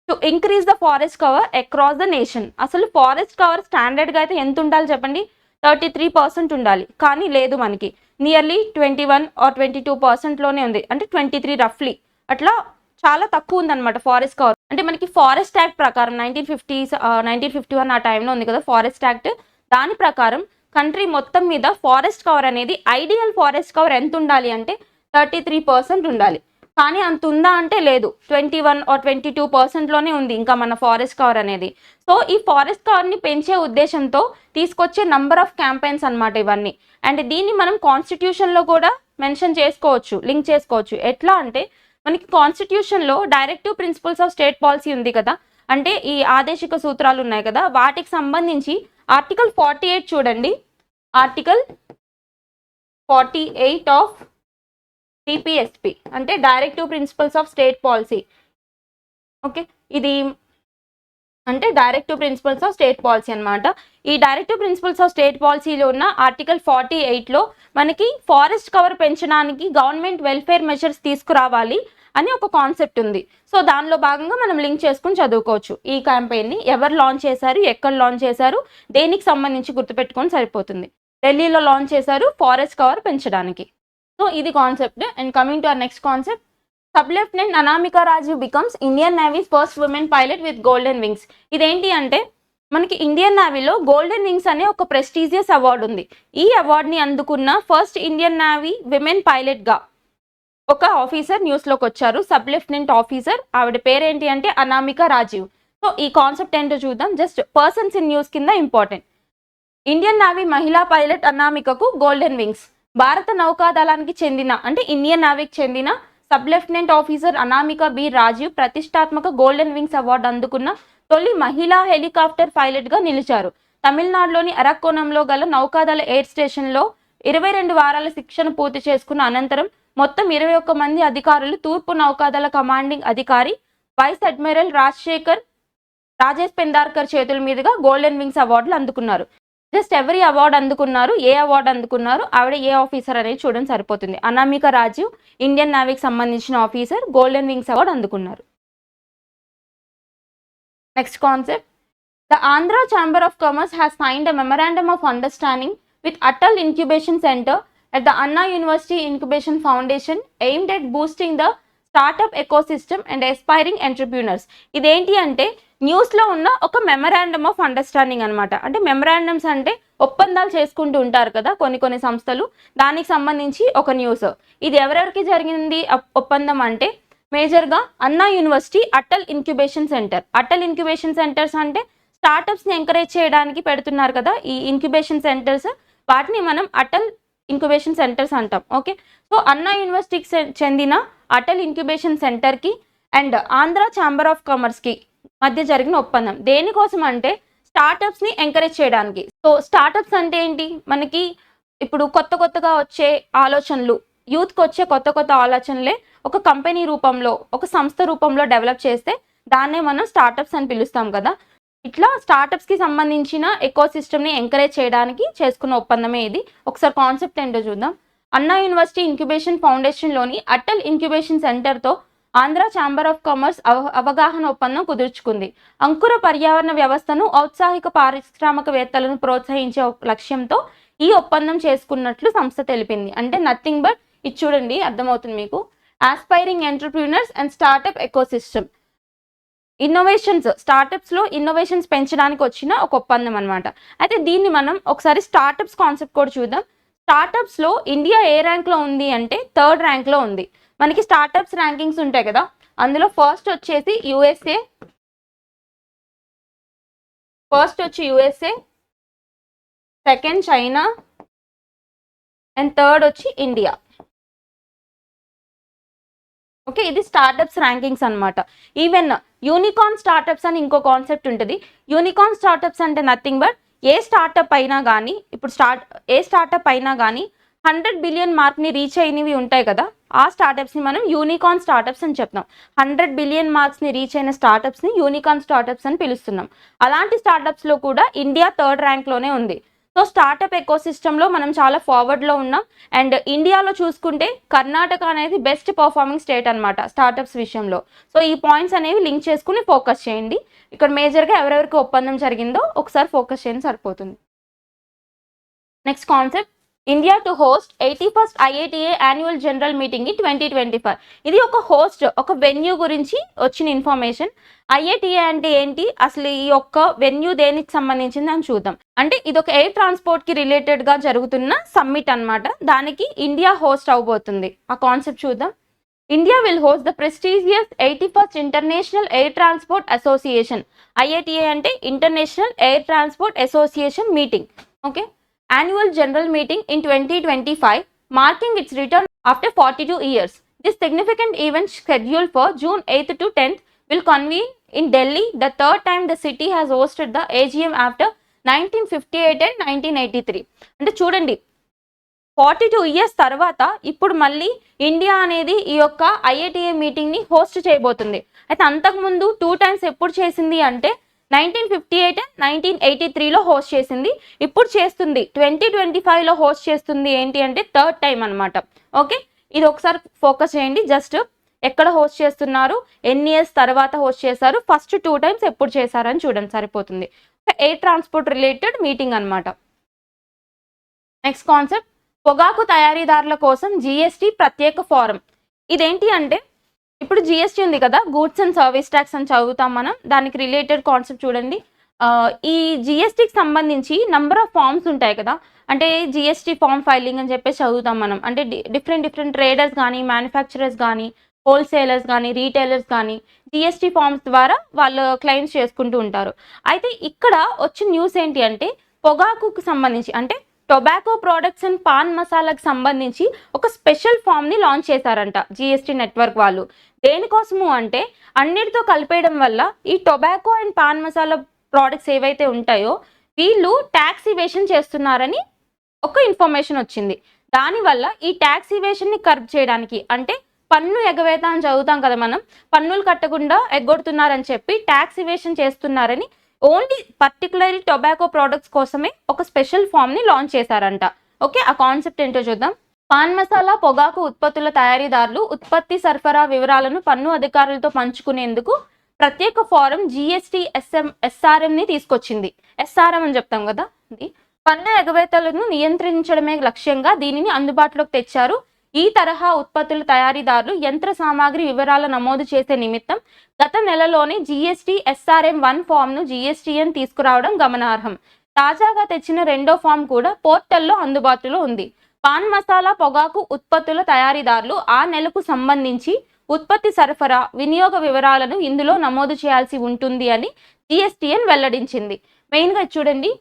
to increase the forest cover across the nation. అసలు forest cover స్టాండర్డ్గా అయితే ఎంత ఉండాలి చెప్పండి, 33% ఉండాలి. కానీ లేదు, మనకి నియర్లీ 21 or 22%లోనే ఉంది, అంటే 23 రఫ్లీ అట్లా చాలా తక్కువ ఉందన్నమాట ఫారెస్ట్ కవర్. అంటే మనకి ఫారెస్ట్ యాక్ట్ ప్రకారం 1951 ఆ టైంలో ఉంది కదా ఫారెస్ట్ యాక్ట్, దాని ప్రకారం కంట్రీ మొత్తం మీద ఫారెస్ట్ కవర్ అనేది ఐడియల్ ఫారెస్ట్ కవర్ ఎంత ఉండాలి అంటే 33% ఉండాలి. కానీ అంత ఉందా అంటే లేదు, 21 or 22%లోనే ఉంది ఇంకా మన ఫారెస్ట్ కవర్ అనేది. సో ఈ ఫారెస్ట్ కవర్ని పెంచే ఉద్దేశంతో తీసుకొచ్చే నంబర్ ఆఫ్ క్యాంపెయిన్స్ అనమాట ఇవన్నీ. అండ్ దీన్ని మనం కాన్స్టిట్యూషన్లో కూడా మెన్షన్ చేసుకోవచ్చు, లింక్ చేసుకోవచ్చు. ఎట్లా అంటే మనకి కాన్స్టిట్యూషన్లో directive principles of state policy ఉంది కదా, అంటే ఈ ఆదేశిక సూత్రాలు ఉన్నాయి కదా, వాటికి సంబంధించి ఆర్టికల్ 48 చూడండి, ఆర్టికల్ 48 ఆఫ్ డిపిఎస్పి అంటే Directive principles of state Policy. Okay, ఇది అంటే Directive principles of state Policy అనమాట. ఈ డైరెక్టివ్ ప్రిన్సిపల్స్ ఆఫ్ స్టేట్ పాలసీలో ఉన్న ఆర్టికల్ 48లో మనకి ఫారెస్ట్ కవర్ పెంచడానికి గవర్నమెంట్ వెల్ఫేర్ మెజర్స్ తీసుకురావాలి. అని ఒక కాన్సెప్ట్ ఉంది. సో దానిలో భాగంగా మనం లింక్ చేసుకుని చదువుకోవచ్చు. ఈ క్యాంపెయిన్ని ఎవరు లాంచ్ చేశారు, ఎక్కడ లాంచ్ చేశారు, దేనికి సంబంధించి గుర్తుపెట్టుకొని సరిపోతుంది. ఢిల్లీలో లాంచ్ చేశారు ఫారెస్ట్ కవర్ పెంచడానికి. సో ఇది concept. And coming to our next concept, sub lieutenant Anamika Rajeev becomes Indian Navy's first women pilot with golden wings. ఇదేంటి అంటే మనకి ఇండియన్ నేవీలో గోల్డెన్ వింగ్స్ అనే ఒక ప్రెస్టీజియస్ అవార్డు ఉంది. ఈ అవార్డుని అందుకున్న ఫస్ట్ ఇండియన్ నేవీ విమెన్ పైలట్గా ఒక ఆఫీసర్ న్యూస్లోకి వచ్చారు, సబ్ లెఫ్టినెంట్ ఆఫీసర్. ఆవిడ పేరేంటి అంటే అనామికా రాజీవ్. సో ఈ కాన్సెప్ట్ ఏంటో చూద్దాం. జస్ట్ పర్సన్స్ ఇన్ న్యూస్ కింద ఇంపార్టెంట్. ఇండియన్ నేవీ మహిళా పైలట్ అనామికకు గోల్డెన్ వింగ్స్. భారత నౌకాదళానికి చెందిన అంటే ఇండియన్ నేవీకి చెందిన sub lieutenant officer Anamika B Rajeev ప్రతిష్టాత్మక గోల్డెన్ వింగ్స్ అవార్డు అందుకున్న తొలి మహిళా హెలికాప్టర్ పైలట్గా నిలిచారు. తమిళనాడులోని అరక్కోణంలో గల నౌకాదళ ఎయిర్ స్టేషన్లో 22 వారాల శిక్షణ పూర్తి చేసుకున్న అనంతరం మొత్తం 21 మంది అధికారులు తూర్పు నౌకాదళ కమాండింగ్ అధికారి వైస్ అడ్మిరల్ రాజేష్ పెందార్కర్ చేతుల మీదుగా గోల్డెన్ వింగ్స్ అవార్డులు అందుకున్నారు. జస్ట్ ఎవరి అవార్డు అందుకున్నారు, ఏ అవార్డు అందుకున్నారు, ఆవిడ ఏ ఆఫీసర్ అనేది చూడడం సరిపోతుంది. అనామికా రాజీవ్ ఇండియన్ నేవీకి సంబంధించిన ఆఫీసర్, గోల్డెన్ వింగ్స్ అవార్డు అందుకున్నారు. Next concept, the Andhra Chamber of commerce has signed a memorandum of understanding with Atal incubation centre at the Anna University Incubation Foundation aimed at boosting the startup ecosystem and aspiring entrepreneurs. ఇదేంటి అంటే న్యూస్లో ఉన్న ఒక memorandum of understanding అనమాట. అంటే memorandums అంటే ఒప్పందాలు చేసుకుంటూ ఉంటారు కదా కొన్ని సంస్థలు, దానికి సంబంధించి ఒక న్యూస్. ఇది ఎవరెవరికి జరిగింది ఒప్పందం అంటే మేజర్గా అన్నా university Atal incubation centre. Atal incubation centres అంటే స్టార్టప్స్ని ఎంకరేజ్ చేయడానికి పెడుతున్నారు కదా ఈ ఇంక్యుబేషన్ సెంటర్స్, వాటిని మనం అటల్ ఇంక్యుబేషన్ సెంటర్స్ అంటాం. ఓకే, సో అన్నా యూనివర్సిటీకి చెందిన అటల్ ఇంక్యుబేషన్ సెంటర్కి అండ్ ఆంధ్ర ఛాంబర్ ఆఫ్ కామర్స్కి మధ్య జరిగిన ఒప్పందం దేనికోసం అంటే స్టార్టప్స్ని ఎంకరేజ్ చేయడానికి. సో స్టార్టప్స్ అంటే ఏంటి, మనకి ఇప్పుడు కొత్తగా వచ్చే ఆలోచనలు, యూత్కి వచ్చే కొత్త ఆలోచనలే ఒక కంపెనీ రూపంలో, ఒక సంస్థ రూపంలో డెవలప్ చేస్తే దాన్నే మనం స్టార్టప్స్ అని పిలుస్తాం కదా. ఇట్లా స్టార్టప్స్కి సంబంధించిన ఎకోసిస్టమ్ని ఎంకరేజ్ చేయడానికి చేసుకున్న ఒప్పందమే ఇది. ఒకసారి కాన్సెప్ట్ ఏంటో చూద్దాం. అన్నా యూనివర్సిటీ ఇంక్యుబేషన్ ఫౌండేషన్లోని అటల్ ఇంక్యుబేషన్ సెంటర్తో ఆంధ్ర ఛాంబర్ ఆఫ్ కామర్స్ అవగాహన ఒప్పందం కుదుర్చుకుంది. అంకుర పర్యావరణ వ్యవస్థను, ఔత్సాహిక పారిశ్రామికవేత్తలను ప్రోత్సహించే లక్ష్యంతో ఈ ఒప్పందం చేసుకున్నట్లు సంస్థ తెలిపింది. అంటే నథింగ్ బట్ ఇది చూడండి, అర్థమవుతుంది మీకు, aspiring entrepreneurs and startup ecosystem. Innovations, స్టార్టప్స్లో ఇన్నోవేషన్స్ పెంచడానికి వచ్చిన ఒక ఒప్పందం అనమాట. అయితే దీన్ని మనం ఒకసారి స్టార్టప్స్ కాన్సెప్ట్ కూడా చూద్దాం. స్టార్టప్స్లో ఇండియా ఏ ర్యాంక్లో ఉంది అంటే 3rd ర్యాంక్లో ఉంది. మనకి స్టార్టప్స్ ర్యాంకింగ్స్ ఉంటాయి కదా, అందులో ఫస్ట్ వచ్చి USA, second China and third వచ్చి ఇండియా. ఓకే, ఇది స్టార్టప్స్ ర్యాంకింగ్స్ అనమాట. ఈవెన్ యూనికార్న్ స్టార్టప్స్ అని ఇంకో కాన్సెప్ట్ ఉంటుంది. యూనికార్న్ స్టార్టప్స్ అంటే నథింగ్ బట్ ఏ స్టార్టప్ అయినా కానీ, ఇప్పుడు ఏ స్టార్టప్ అయినా కానీ 100 బిలియన్ మార్క్ని రీచ్ అయినవి ఉంటాయి కదా, ఆ స్టార్టప్స్ని మనం యూనికార్న్ స్టార్టప్స్ అని చెప్తాం. 100 బిలియన్ మార్క్స్ని రీచ్ అయిన స్టార్టప్స్ని యూనికార్న్ స్టార్టప్స్ అని పిలుస్తున్నాం. అలాంటి స్టార్టప్స్లో కూడా ఇండియా 3rd ర్యాంక్లోనే ఉంది. సో స్టార్టప్ ఎకోసిస్టంలో మనం చాలా ఫార్వర్డ్లో ఉన్నాం. అండ్ ఇండియాలో చూసుకుంటే కర్ణాటక అనేది బెస్ట్ పర్ఫార్మింగ్ స్టేట్ అనమాట స్టార్టప్స్ విషయంలో. సో ఈ పాయింట్స్ అనేవి లింక్ చేసుకుని ఫోకస్ చేయండి. ఇక్కడ మేజర్గా ఎవరెవరికి ఒప్పందం జరిగిందో ఒకసారి ఫోకస్ చేయండి, సరిపోతుంది. Next concept, India to host 81st IATA annual general meeting in 2025. ఇది ఒక వెన్యూ గురించి వచ్చిన ఇన్ఫర్మేషన్. IATA అంటే ఏంటి, అసలు ఈ యొక్క వెన్యూ దేనికి సంబంధించింది అని చూద్దాం. అంటే ఇది ఒక ఎయిర్ ట్రాన్స్పోర్ట్కి రిలేటెడ్గా జరుగుతున్న సమ్మిట్ అనమాట. దానికి ఇండియా హోస్ట్ అవబోతుంది. ఆ కాన్సెప్ట్ చూద్దాం. India will host the prestigious 81st international air transport association. IATA అంటే international air transport association meeting. Okay, annual general meeting in 2025, marking its return after 42 years. This significant event, scheduled for June 8th to 10th, will convene in Delhi, the 3rd time the city has hosted the AGM after 1958 and 1983. అంటే చూడండి, 42 years తర్వాత ఇప్పుడు మళ్ళీ India అనేది ఈ యొక్క IATA మీటింగ్ని host చేయబోతుంది. అయితే అంతకుముందు 2 times ఎప్పుడు చేసింది అంటే 1958 అండ్ 1983లో హోస్ట్ చేసింది. ఇప్పుడు చేస్తుంది 2025లో హోస్ట్ చేస్తుంది. ఏంటి అంటే 3rd టైం అనమాట. ఓకే, ఇది ఒకసారి ఫోకస్ చేయండి. జస్ట్ ఎక్కడ హోస్ట్ చేస్తున్నారు, ఎన్ని ఇయర్స్ తర్వాత హోస్ట్ చేశారు, ఫస్ట్ 2 times ఎప్పుడు చేశారని చూడండి సరిపోతుంది. ఎయిర్ ట్రాన్స్పోర్ట్ రిలేటెడ్ మీటింగ్ అనమాట. నెక్స్ట్ కాన్సెప్ట్, పొగాకు తయారీదారుల కోసం జిఎస్టి ప్రత్యేక ఫోరం. ఇదేంటి అంటే ఇప్పుడు జిఎస్టి ఉంది కదా, గూడ్స్ అండ్ సర్వీస్ ట్యాక్స్ అని చదువుతాం మనం, దానికి రిలేటెడ్ కాన్సెప్ట్ చూడండి. ఈ జిఎస్టికి సంబంధించి నంబర్ ఆఫ్ ఫామ్స్ ఉంటాయి కదా, అంటే జిఎస్టి ఫామ్ ఫైలింగ్ అని చెప్పేసి చదువుతాం మనం. అంటే డిఫరెంట్ ట్రేడర్స్ కానీ, మ్యానుఫ్యాక్చరర్స్ కానీ, హోల్సేలర్స్ కానీ, రీటైలర్స్ కానీ జిఎస్టి ఫామ్స్ ద్వారా వాళ్ళు క్లెయిమ్స్ చేసుకుంటూ ఉంటారు. అయితే ఇక్కడ వచ్చిన న్యూస్ ఏంటి అంటే పొగాకుకు సంబంధించి అంటే టొబాకో ప్రోడక్ట్స్ అండ్ పాన్ మసాలాకి సంబంధించి ఒక స్పెషల్ ఫామ్ని లాంచ్ చేశారంట జిఎస్టి నెట్వర్క్ వాళ్ళు. దేనికోసము అంటే అన్నిటితో కలిపేయడం వల్ల ఈ tobacco and paan masala products ఏవైతే ఉంటాయో వీళ్ళు ట్యాక్స్ ఇవేషన్ చేస్తున్నారని ఒక ఇన్ఫర్మేషన్ వచ్చింది. దానివల్ల ఈ ట్యాక్స్ ఇవేషన్ని కర్బ్ చేయడానికి, అంటే పన్ను ఎగవేత అని చదువుతాం కదా మనం, పన్నులు కట్టకుండా ఎగ్గొడుతున్నారని చెప్పి ట్యాక్స్ ఇవేషన్ చేస్తున్నారని ఓన్లీ పర్టికులర్లీ టొబాకో ప్రోడక్ట్స్ కోసమే ఒక స్పెషల్ ఫామ్ని లాంచ్ చేశారంట. ఓకే, ఆ కాన్సెప్ట్ ఏంటో చూద్దాం. పాన్ మసాలా పొగాకు ఉత్పత్తుల తయారీదారులు ఉత్పత్తి సరఫరా వివరాలను పన్ను అధికారులతో పంచుకునేందుకు ప్రత్యేక ఫోరం జిఎస్టి ఎస్ఆర్ఎంని తీసుకొచ్చింది. ఎస్ఆర్ఎం అని చెప్తాం కదా, ఇది పన్ను ఎగవేతలను నియంత్రించడమే లక్ష్యంగా దీనిని అందుబాటులోకి తెచ్చారు. ఈ తరహా ఉత్పత్తుల తయారీదారులు యంత్ర సామాగ్రి వివరాల నమోదు చేసే నిమిత్తం గత నెలలోనే జిఎస్టి ఎస్ఆర్ఎం 1 ఫామ్ను జిఎస్టిఎన్ తీసుకురావడం గమనార్హం. తాజాగా తెచ్చిన రెండో ఫామ్ కూడా పోర్టల్లో అందుబాటులో ఉంది. పాన్ మసాలా పొగాకు ఉత్పత్తుల తయారీదారులు ఆ నెలకు సంబంధించి ఉత్పత్తి సరఫరా వినియోగ వివరాలను ఇందులో నమోదు చేయాల్సి ఉంటుంది అని జిఎస్టిఎన్ వెల్లడించింది. మెయిన్గా చూడండి,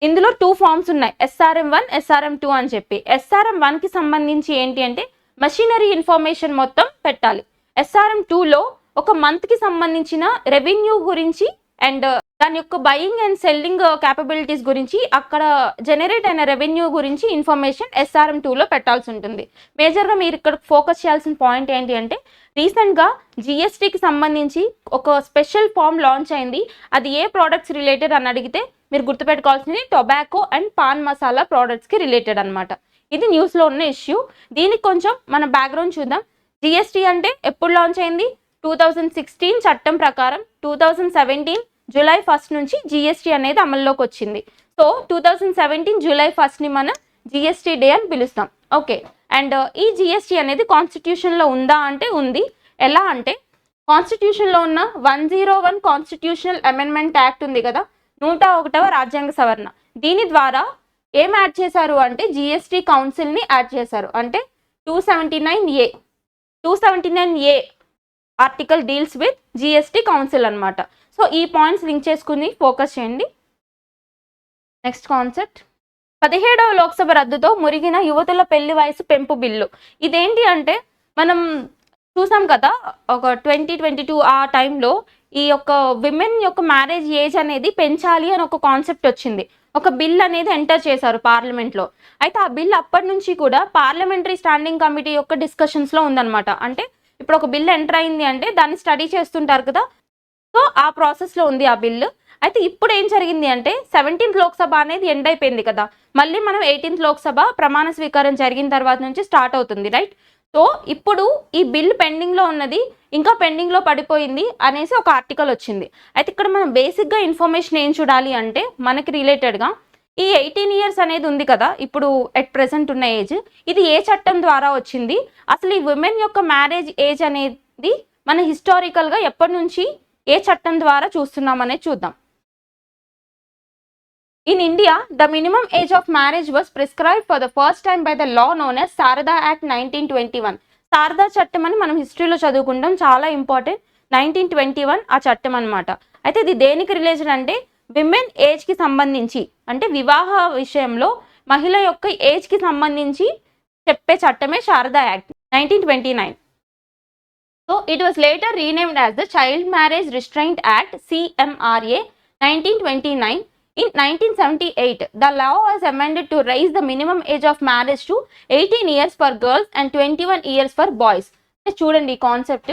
ఇందులో 2 ఫామ్స్ ఉన్నాయి, ఎస్ఆర్ఎం 1, ఎస్ఆర్ఎం 2 అని చెప్పి. ఎస్ఆర్ఎం 1కి సంబంధించి ఏంటి అంటే మెషినరీ ఇన్ఫర్మేషన్ మొత్తం పెట్టాలి. ఎస్ఆర్ఎం 2లో ఒక మంత్కి సంబంధించిన రెవెన్యూ గురించి అండ్ దాని యొక్క బయింగ్ అండ్ సెల్లింగ్ క్యాపబిలిటీస్ గురించి, అక్కడ జనరేట్ అయిన రెవెన్యూ గురించి ఇన్ఫర్మేషన్ ఎస్ఆర్ఎం 2లో పెట్టాల్సి ఉంటుంది. మేజర్గా మీరు ఇక్కడ ఫోకస్ చేయాల్సిన పాయింట్ ఏంటి అంటే రీసెంట్గా జిఎస్టికి సంబంధించి ఒక స్పెషల్ ఫామ్ లాంచ్ అయింది. అది ఏ ప్రోడక్ట్స్ రిలేటెడ్ అని అడిగితే మీరు గుర్తుపెట్టుకోవాల్సింది టొబాకో అండ్ పాన్ మసాలా ప్రోడక్ట్స్కి రిలేటెడ్ అనమాట. ఇది న్యూస్లో ఉన్న ఇష్యూ. దీనికి కొంచెం మన బ్యాక్గ్రౌండ్ చూద్దాం. జిఎస్టి అంటే ఎప్పుడు లాంచ్ అయింది? 2016 చట్టం ప్రకారం 2017 జూలై 1 నుంచి జిఎస్టి అనేది అమల్లోకి వచ్చింది. సో 2017 జూలై 1ని మనం జిఎస్టి డే అని పిలుస్తాం. ఓకే, అండ్ ఈ జిఎస్టి అనేది కాన్స్టిట్యూషన్లో ఉందా అంటే ఉంది. ఎలా అంటే కాన్స్టిట్యూషన్లో ఉన్న 101 కాన్స్టిట్యూషనల్ అమెండ్మెంట్ యాక్ట్ ఉంది కదా, 101వ రాజ్యాంగ సవరణ, దీని ద్వారా ఏం యాడ్ చేశారు అంటే జిఎస్టి కౌన్సిల్ని యాడ్ చేశారు. అంటే 279A article deals with GST council అనమాట. సో ఈ పాయింట్స్ లింక్ చేసుకుని ఫోకస్ చేయండి. నెక్స్ట్ కాన్సెప్ట్, 17వ లోక్సభ రద్దుతో మురిగిన యువతుల పెళ్లి వయసు పెంపు బిల్లు. ఇదేంటి అంటే మనం చూసాం కదా, ఒక 2022 ఆ టైంలో ఈ యొక్క విమెన్ యొక్క మ్యారేజ్ ఏజ్ అనేది పెంచాలి అని ఒక కాన్సెప్ట్ వచ్చింది. ఒక బిల్ అనేది ఎంటర్ చేశారు పార్లమెంట్లో. అయితే ఆ బిల్ అప్పటి నుంచి కూడా పార్లమెంటరీ స్టాండింగ్ కమిటీ యొక్క డిస్కషన్స్లో ఉందన్నమాట. అంటే ఇప్పుడు ఒక బిల్ ఎంటర్ అయింది అంటే దాన్ని స్టడీ చేస్తుంటారు కదా, సో ఆ ప్రాసెస్లో ఉంది ఆ బిల్లు. అయితే ఇప్పుడు ఏం జరిగింది అంటే 17th లోక్సభ అనేది ఎండ్ అయిపోయింది కదా, మళ్ళీ మనం 18th లోక్సభ ప్రమాణ స్వీకారం జరిగిన తర్వాత నుంచి స్టార్ట్ అవుతుంది, రైట్? సో ఇప్పుడు ఈ బిల్ పెండింగ్లో ఉన్నది, ఇంకా పెండింగ్లో పడిపోయింది అనేసి ఒక ఆర్టికల్ వచ్చింది. అయితే ఇక్కడ మనం బేసిక్గా ఇన్ఫర్మేషన్ ఏం చూడాలి అంటే మనకి రిలేటెడ్గా ఈ 18 years అనేది ఉంది కదా ఇప్పుడు ఎట్ ప్రెసెంట్ ఉన్న ఏజ్, ఇది ఏ చట్టం ద్వారా వచ్చింది, అసలు ఈ విమెన్ యొక్క మ్యారేజ్ ఏజ్ అనేది మన హిస్టారికల్గా ఎప్పటి నుంచి ఏ చట్టం ద్వారా చూస్తున్నాం అనేది చూద్దాం. In India, the minimum age of marriage was prescribed for the first time by the law known as Sarda Act 1921. Sharada చట్టం అని మనం హిస్టరీలో చదువుకుంటాం, చాలా ఇంపార్టెంట్. 1921 ఆ చట్టం అనమాట. అయితే ఇది దేనికి రిలేటెడ్ అంటే విమెన్ ఏజ్కి సంబంధించి, అంటే వివాహ విషయంలో మహిళ యొక్క ఏజ్కి సంబంధించి చెప్పే చట్టమే Sarda act 1929. So it was later renamed as the child marriage restraint act CMRA 1929. In 1978, the law was amended to raise the minimum age of marriage to 18 years for girls and 21 years for boys. చూడండి concept.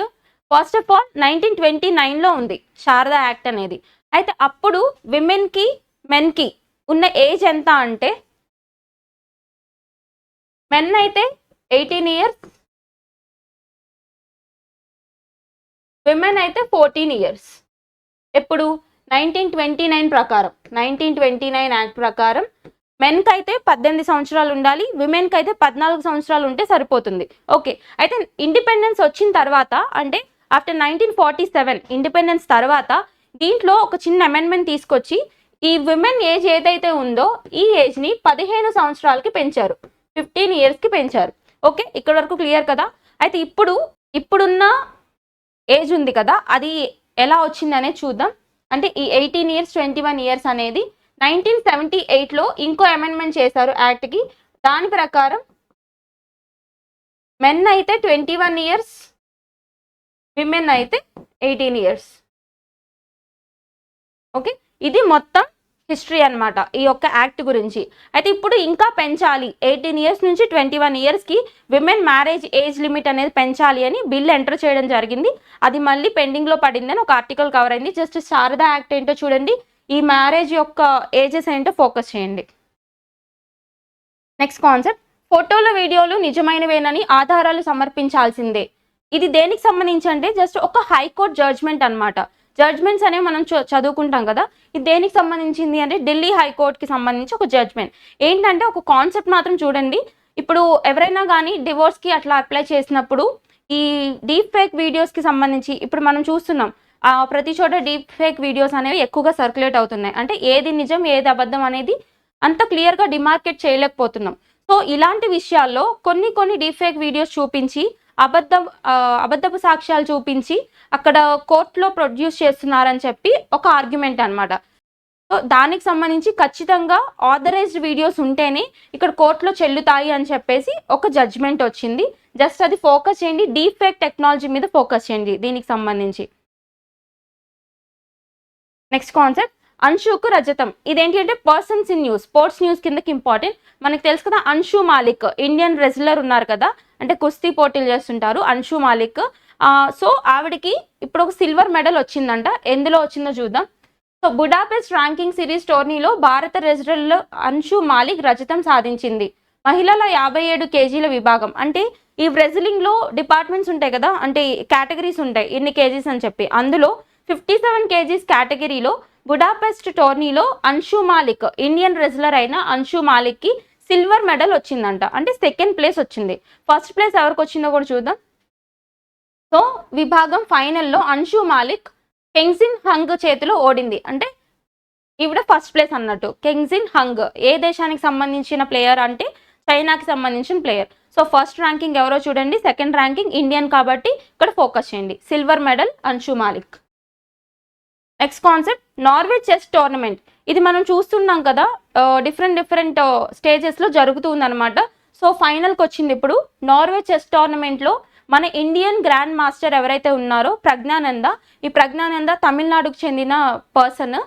First of all 1929లో ఉంది Sharada act అనేది. అయితే అప్పుడు విమెన్కి మెన్కి ఉన్న age ఎంత అంటే men అయితే 18 years, women అయితే 14 ఇయర్స్. ఎప్పుడు 1929 ప్రకారం, 1929 యాక్ట్ ప్రకారం మెన్కి అయితే 18 సంవత్సరాలు ఉండాలి, విమెన్కి అయితే 14 సంవత్సరాలు ఉంటే సరిపోతుంది. ఓకే, అయితే ఇండిపెండెన్స్ వచ్చిన తర్వాత అంటే ఆఫ్టర్ 1947 ఇండిపెండెన్స్ తర్వాత దీంట్లో ఒక చిన్న అమెండ్మెంట్ తీసుకొచ్చి ఈ విమెన్ ఏజ్ ఏదైతే ఉందో ఈ ఏజ్ని 15 సంవత్సరాలకి పెంచారు, 15 ఇయర్స్కి పెంచారు. ఓకే, ఇక్కడ వరకు క్లియర్ కదా. అయితే ఇప్పుడున్న ఏజ్ ఉంది కదా అది ఎలా వచ్చింది అనేది చూద్దాం. అంటే ఈ 18 ఇయర్స్ 21 ఇయర్స్ అనేది 1978లో ఇంకో అమెండ్మెంట్ చేశారు యాక్ట్కి. దాని ప్రకారం మెన్ అయితే 21 ఇయర్స్, విమెన్ అయితే 18 ఇయర్స్. ఓకే, ఇది మొత్తం హిస్టరీ అనమాట ఈ యొక్క యాక్ట్ గురించి. అయితే ఇప్పుడు ఇంకా పెంచాలి, 18 ఇయర్స్ నుంచి 21 ఇయర్స్కి విమెన్ మ్యారేజ్ ఏజ్ లిమిట్ అనేది పెంచాలి అని బిల్ ఎంటర్ చేయడం జరిగింది. అది మళ్ళీ పెండింగ్లో పడింది అని ఒక ఆర్టికల్ కవర్ అయింది. జస్ట్ శారదా యాక్ట్ ఏంటో చూడండి, ఈ మ్యారేజ్ యొక్క ఏజెస్ ఏంటో ఫోకస్ చేయండి. నెక్స్ట్ కాన్సెప్ట్, ఫోటోలు వీడియోలు నిజమైనవేనని ఆధారాలు సమర్పించాల్సిందే. ఇది దేనికి సంబంధించి అంటే జస్ట్ ఒక హైకోర్టు జడ్జ్మెంట్ అనమాట. జడ్జ్మెంట్స్ అనేవి మనం చదువుకుంటాం కదా, ఇది దేనికి సంబంధించింది అంటే ఢిల్లీ హైకోర్టుకి సంబంధించి ఒక జడ్జ్మెంట్. ఏంటంటే ఒక కాన్సెప్ట్ మాత్రం చూడండి, ఇప్పుడు ఎవరైనా కానీ డివోర్స్కి అట్లా అప్లై చేసినప్పుడు ఈ డీప్ ఫేక్ వీడియోస్కి సంబంధించి ఇప్పుడు మనం చూస్తున్నాం ప్రతి చోట డీప్ ఫేక్ వీడియోస్ అనేవి ఎక్కువగా సర్క్యులేట్ అవుతున్నాయి. అంటే ఏది నిజం ఏది అబద్ధం అనేది అంత క్లియర్గా డిమార్కెట్ చేయలేకపోతున్నాం. సో ఇలాంటి విషయాల్లో కొన్ని డీప్ ఫేక్ వీడియోస్ చూపించి అబద్ధపు సాక్ష్యాలు చూపించి అక్కడ కోర్టులో ప్రొడ్యూస్ చేస్తున్నారని చెప్పి ఒక ఆర్గ్యుమెంట్ అనమాట. సో దానికి సంబంధించి ఖచ్చితంగా ఆథరైజ్డ్ వీడియోస్ ఉంటేనే ఇక్కడ కోర్టులో చెల్లుతాయి అని చెప్పేసి ఒక జడ్జ్మెంట్ వచ్చింది. జస్ట్ అది ఫోకస్ చేయండి, డీప్ ఫేక్ టెక్నాలజీ మీద ఫోకస్ చేయండి దీనికి సంబంధించి. నెక్స్ట్ కాన్సెప్ట్, అన్షుకు రజతం. ఇదేంటి అంటే persons in news, sports news కిందకి ఇంపార్టెంట్. మనకు తెలుసు కదా అన్షు మాలిక్ ఇండియన్ రెజ్లర్ ఉన్నారు కదా, అంటే కుస్తీ పోటీలు చేస్తుంటారు అన్షు మాలిక్. సో ఆవిడకి ఇప్పుడు ఒక సిల్వర్ మెడల్ వచ్చిందంట. ఎందులో వచ్చిందో చూద్దాం. సో బుడాపెస్ట్ ర్యాంకింగ్ సిరీస్ టోర్నీలో భారత రెజ్లర్ అన్షు మాలిక్ రజతం సాధించింది. మహిళల 57 కేజీల విభాగం. అంటే ఈ రెజ్లింగ్లో డిపార్ట్మెంట్స్ ఉంటాయి కదా, అంటే కేటగిరీస్ ఉంటాయి ఇన్ని కేజీస్ అని చెప్పి. అందులో 57 కేజీస్ కేటగిరీలో బుడాపెస్ట్ టోర్నీలో అన్షు మాలిక్ ఇండియన్ రెజ్లర్ అయిన అన్షు మాలిక్కి సిల్వర్ మెడల్ వచ్చిందంట. అంటే సెకండ్ ప్లేస్ వచ్చింది. ఫస్ట్ ప్లేస్ ఎవరికి వచ్చిందో కూడా చూద్దాం. సో విభాగం ఫైనల్లో అన్షు మాలిక్ కెంగ్జిన్ హంగ్ చేతిలో ఓడింది. అంటే ఈవిడ ఫస్ట్ ప్లేస్ అన్నట్టు. కెంగ్జిన్ హంగ్ ఏ దేశానికి సంబంధించిన ప్లేయర్ అంటే చైనాకి సంబంధించిన ప్లేయర్. సో ఫస్ట్ ర్యాంకింగ్ ఎవరో చూడండి, సెకండ్ ర్యాంకింగ్ ఇండియన్ కాబట్టి ఇక్కడ ఫోకస్ చేయండి. Silver medal Anshu Malik. Next concept, Norway chess tournament. ఇది మనం చూస్తున్నాం కదా డిఫరెంట్ స్టేజెస్లో జరుగుతుందన్నమాట. సో ఫైనల్కి వచ్చింది ఇప్పుడు. నార్వే చెస్ టోర్నమెంట్లో మన ఇండియన్ గ్రాండ్ మాస్టర్ ఎవరైతే ఉన్నారో ప్రజ్ఞానంద, ఈ ప్రజ్ఞానంద తమిళనాడుకు చెందిన పర్సన్.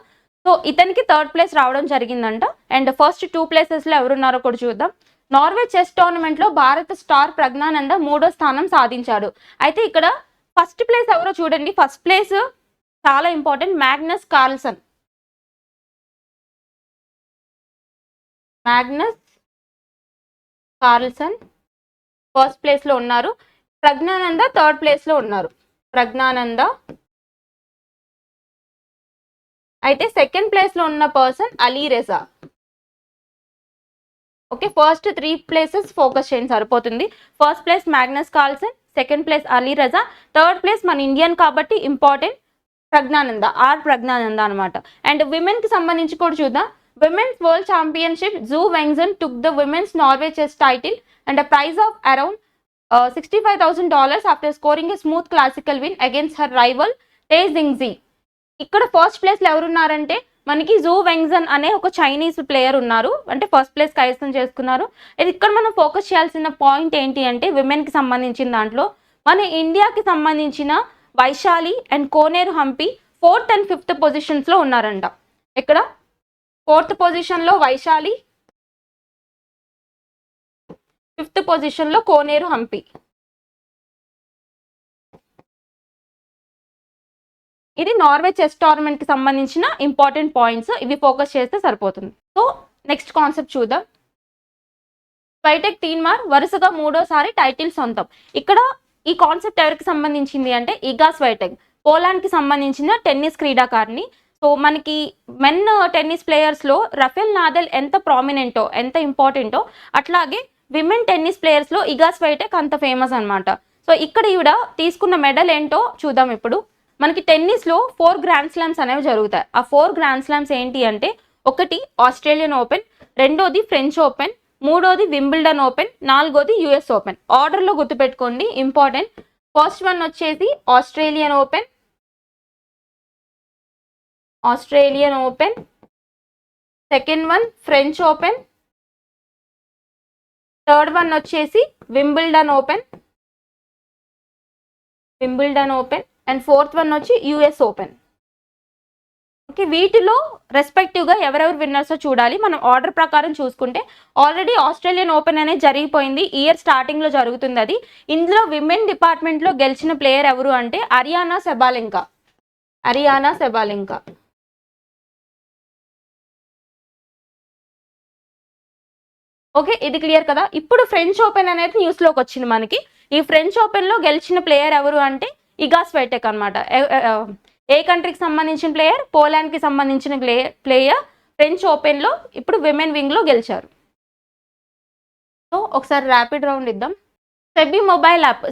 సో ఇతనికి థర్డ్ ప్లేస్ రావడం జరిగిందంట. అండ్ ఫస్ట్ 2 ప్లేసెస్లో ఎవరున్నారో కూడా చూద్దాం. నార్వే చెస్ టోర్నమెంట్లో భారత స్టార్ ప్రజ్ఞానంద 3వ స్థానం సాధించాడు. అయితే ఇక్కడ ఫస్ట్ ప్లేస్ ఎవరో చూడండి. ఫస్ట్ ప్లేస్ చాలా important, Magnus Carlsen. Magnus Carlsen first ప్లేస్లో ఉన్నారు. ప్రజ్ఞానంద థర్డ్ ప్లేస్లో ఉన్నారు. ప్రజ్ఞానంద. అయితే సెకండ్ ప్లేస్లో ఉన్న person Ali Reza. Okay, first 3 places focus చేయండి సరిపోతుంది. First place Magnus Carlsen, second place Ali Reza, third place మన ఇండియన్ కాబట్టి ఇంపార్టెంట్ ప్రజ్ఞానంద, ప్రజ్ఞానంద అనమాట. అండ్ విమెన్కి సంబంధించి కూడా చూద్దాం. Women's world championship Ju Wenjun took the women's Norway chess title and a prize of around $65,000 after scoring a smooth classical win against her rival Tan Zhongyi. ఇక్కడ first ప్లేస్లో ఎవరున్నారంటే మనకి zoo వెంగ్జన్ అనే ఒక చైనీస్ ప్లేయర్ ఉన్నారు. అంటే first place కైవసం చేసుకున్నారు. ఇది ఇక్కడ మనం ఫోకస్ చేయాల్సిన పాయింట్ ఏంటి అంటే విమెన్కి సంబంధించిన దాంట్లో మన ఇండియాకి సంబంధించిన Vaishali and Koneru Humpy 4th and 5th పొజిషన్స్లో ఉన్నారంట. ఇక్కడ 4th పొజిషన్లో వైశాలి, 5th పొజిషన్లో కోనేరు హంపి. ఇది నార్వే చెస్ టోర్నమెంట్కి సంబంధించిన ఇంపార్టెంట్ పాయింట్స్. ఇవి ఫోకస్ చేస్తే సరిపోతుంది. సో నెక్స్ట్ కాన్సెప్ట్ చూద్దాం. స్వైటెక్ తీన్మార్ వరుసగా 3వ సారి టైటిల్ సొంతం. ఇక్కడ ఈ కాన్సెప్ట్ ఎవరికి సంబంధించింది అంటే ఇగా స్వైటెక్, పోలాండ్కి సంబంధించిన టెన్నిస్ క్రీడాకారిణి. సో మనకి మెన్ టెన్నిస్ ప్లేయర్స్లో రఫెల్ నాదల్ ఎంత ప్రామినెంటో, ఎంత ఇంపార్టెంటో, అట్లాగే విమెన్ టెన్నిస్ ప్లేయర్స్లో ఇగా స్వైటెక్ అంత ఫేమస్ అనమాట. సో ఇక్కడ ఈవిడ తీసుకున్న మెడల్ ఏంటో చూద్దాం ఇప్పుడు. మనకి టెన్నిస్లో 4 గ్రాండ్ స్లామ్స్ అనేవి జరుగుతాయి. ఆ 4 గ్రాండ్ స్లామ్స్ ఏంటి అంటే, ఒకటి ఆస్ట్రేలియన్ ఓపెన్, రెండోది ఫ్రెంచ్ ఓపెన్, మూడోది వింబుల్డన్ ఓపెన్, నాలుగోది యుఎస్ ఓపెన్. ఆర్డర్లో గుర్తుపెట్టుకోండి, ఇంపార్టెంట్. ఫస్ట్ వన్ వచ్చేసి Australian Open, second one French Open, third one వచ్చేసి Wimbledon Open, and fourth one వచ్చి యుఎస్ ఓపెన్. ఓకే, వీటిలో రెస్పెక్టివ్గా ఎవరెవరు విన్నర్సో చూడాలి. మనం ఆర్డర్ ప్రకారం చూసుకుంటే ఆల్రెడీ ఆస్ట్రేలియన్ ఓపెన్ అనేది జరిగిపోయింది, ఇయర్ స్టార్టింగ్లో జరుగుతుంది అది. ఇందులో విమెన్ డిపార్ట్మెంట్లో గెలిచిన ప్లేయర్ ఎవరు అంటే అరియానా సెబాలెంకా. ఓకే, ఇది క్లియర్ కదా. ఇప్పుడు ఫ్రెంచ్ ఓపెన్ అనేది న్యూస్లోకి వచ్చింది మనకి. ఈ ఫ్రెంచ్ ఓపెన్లో గెలిచిన ప్లేయర్ ఎవరు అంటే ఇగా స్వైటెక్ అనమాట. ఏ కంట్రీకి సంబంధించిన ప్లేయర్? పోలాండ్కి సంబంధించిన ప్లేయర్ ఫ్రెంచ్ ఓపెన్లో ఇప్పుడు విమెన్ వింగ్లో గెలిచారు. సో ఒకసారి ర్యాపిడ్ రౌండ్ ఇద్దాం.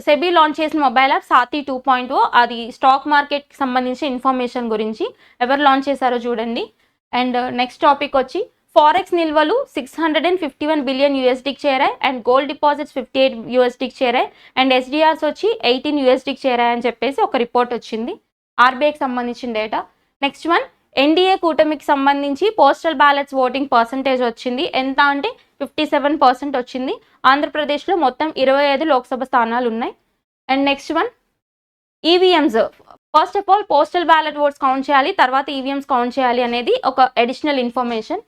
సెబీ లాంచ్ చేసిన మొబైల్ యాప్ సాతి 2.0. అది స్టాక్ మార్కెట్కి సంబంధించిన ఇన్ఫర్మేషన్ గురించి. ఎవరు లాంచ్ చేశారో చూడండి. అండ్ నెక్స్ట్ టాపిక్ వచ్చి ఫారెక్స్ నిల్వలు $651 బిలియన్ చేరాయి, అండ్ గోల్డ్ డిపాజిట్స్ $58 చేరాయి, అండ్ ఎస్డిఆర్స్ వచ్చి $18 చేరాయి అని చెప్పేసి ఒక రిపోర్ట్ వచ్చింది, ఆర్బీఐకి సంబంధించిన డేటా. నెక్స్ట్ వన్, ఎన్డీఏ కూటమికి సంబంధించి పోస్టల్ బ్యాలెట్స్ ఓటింగ్ పర్సంటేజ్ వచ్చింది. ఎంత అంటే 57% వచ్చింది. ఆంధ్రప్రదేశ్లో మొత్తం 25 లోక్సభ స్థానాలు ఉన్నాయి. And next one, EVMs. First of all postal ballot votes count చేయాలి, తర్వాత ఈవీఎంస్ కౌంట్ చేయాలి అనేది ఒక additional information.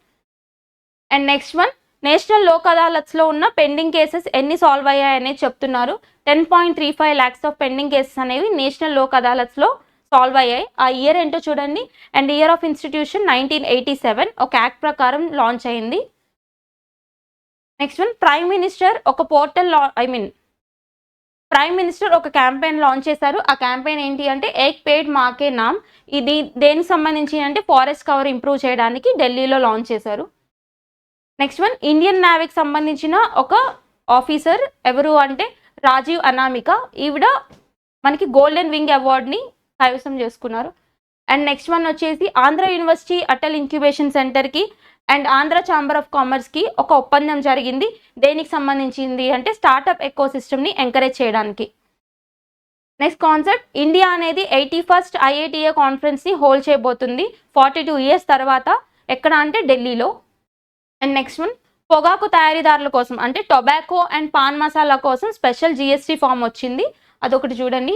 And next one, national Lok అదాలత్స్లో ఉన్న పెండింగ్ కేసెస్ ఎన్ని సాల్వ్ అయ్యాయి అనేది చెప్తున్నారు. 10.35 lakhs ఆఫ్ పెండింగ్ కేసెస్ అనేవి నేషనల్ లోక్ అదాలత్స్లో సాల్వ్ అయ్యాయి. ఆ ఇయర్ ఏంటో చూడండి. అండ్ ఇయర్ ఆఫ్ ఇన్స్టిట్యూషన్ 1987, ఒక యాక్ట్ ప్రకారం లాంచ్ అయింది. నెక్స్ట్ వన్, ప్రైమ్ మినిస్టర్ ఒక క్యాంపెయిన్ లాంచ్ చేశారు. ఆ క్యాంపెయిన్ ఏంటి అంటే ఏక్ పేడ్ మాకే నామ్. ఇది దేనికి సంబంధించి అంటే ఫారెస్ట్ కవర్ ఇంప్రూవ్ చేయడానికి ఢిల్లీలో లాంచ్ చేశారు. నెక్స్ట్ వన్, ఇండియన్ నేవీకి సంబంధించిన ఒక ఆఫీసర్ ఎవరు అంటే రాజీవ్ అనామిక. ఈవిడ మనకి గోల్డెన్ వింగ్ అవార్డ్ని కైవసం చేసుకున్నారు. అండ్ నెక్స్ట్ వన్ వచ్చేసి ఆంధ్ర యూనివర్సిటీ అటల్ ఇంక్యుబేషన్ సెంటర్కి అండ్ ఆంధ్ర ఛాంబర్ ఆఫ్ కామర్స్కి ఒక ఒప్పందం జరిగింది. దేనికి సంబంధించింది అంటే స్టార్టప్ ఎకో సిస్టమ్ని ఎంకరేజ్ చేయడానికి. నెక్స్ట్ కాన్సెప్ట్, ఇండియా అనేది 81st IATA కాన్ఫరెన్స్ని హోల్డ్ చేయబోతుంది 42 years తర్వాత. ఎక్కడ అంటే ఢిల్లీలో. అండ్ నెక్స్ట్ వన్, పొగాకు తయారీదారుల కోసం అంటే టొబాకో అండ్ పాన్ మసాలా కోసం స్పెషల్ GST ఫామ్ వచ్చింది. అదొకటి చూడండి.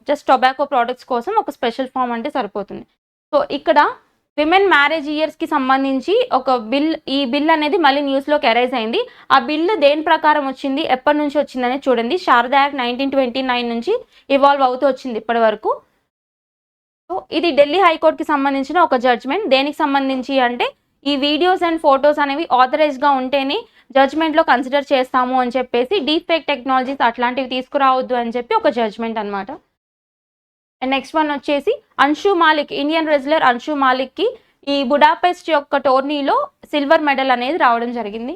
జస్ట్ టొబాకో ప్రోడక్ట్స్ కోసం ఒక స్పెషల్ ఫామ్ అంటే సరిపోతుంది. సో ఇక్కడ విమెన్ మ్యారేజ్ ఇయర్స్కి సంబంధించి ఒక ఈ బిల్ అనేది మళ్ళీ న్యూస్లోకి అరైజ్ అయింది. ఆ బిల్ దేని ప్రకారం వచ్చింది, ఎప్పటి నుంచి వచ్చిందనే చూడండి. శారదా యాక్ట్ 1929 నుంచి ఇవాల్వ్ అవుతూ వచ్చింది ఇప్పటి వరకు. సో ఇది ఢిల్లీ హైకోర్టుకి సంబంధించిన ఒక జడ్జ్మెంట్. దేనికి సంబంధించి అంటే ఈ వీడియోస్ అండ్ ఫొటోస్ అనేవి ఆథరైజ్గా ఉంటేనే జడ్జ్మెంట్లో కన్సిడర్ చేస్తాము అని చెప్పేసి, డీప్ ఫేక్ టెక్నాలజీస్ అట్లాంటివి తీసుకురావద్దు అని చెప్పి ఒక జడ్జ్మెంట్ అనమాట. అండ్ నెక్స్ట్ వన్ వచ్చేసి అన్షు మాలిక్, ఇండియన్ రెజ్లర్ అన్షు మాలిక్కి ఈ బుడాపెస్ట్ యొక్క టోర్నీలో సిల్వర్ మెడల్ అనేది రావడం జరిగింది.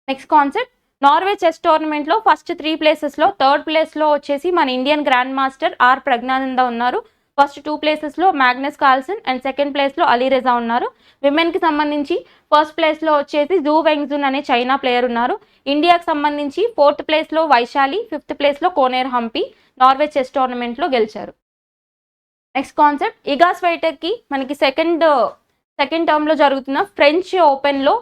నెక్స్ట్ కాన్సెప్ట్, నార్వే చెస్ టోర్నమెంట్లో ఫస్ట్ 3 ప్లేసెస్లో థర్డ్ ప్లేస్లో వచ్చేసి మన Indian grand master R Praggnanandhaa ఉన్నారు. ఫస్ట్ 2 ప్లేసెస్లో మ్యాగ్నస్ కార్ల్సన్ అండ్ సెకండ్ ప్లేస్లో అలీరెజా ఉన్నారు. విమెన్కి సంబంధించి ఫస్ట్ ప్లేస్లో వచ్చేసి జూ వెంగ్జున్ అనే చైనా ప్లేయర్ ఉన్నారు. ఇండియాకి సంబంధించి 4th ప్లేస్లో వైశాలి, 5th ప్లేస్లో కోనేర్ హంపి నార్వే చెస్ టోర్నమెంట్లో గెలిచారు. నెక్స్ట్ కాన్సెప్ట్, ఇగా స్వైటెక్కి మనకి సెకండ్ టర్మ్లో జరుగుతున్న ఫ్రెంచ్ ఓపెన్లో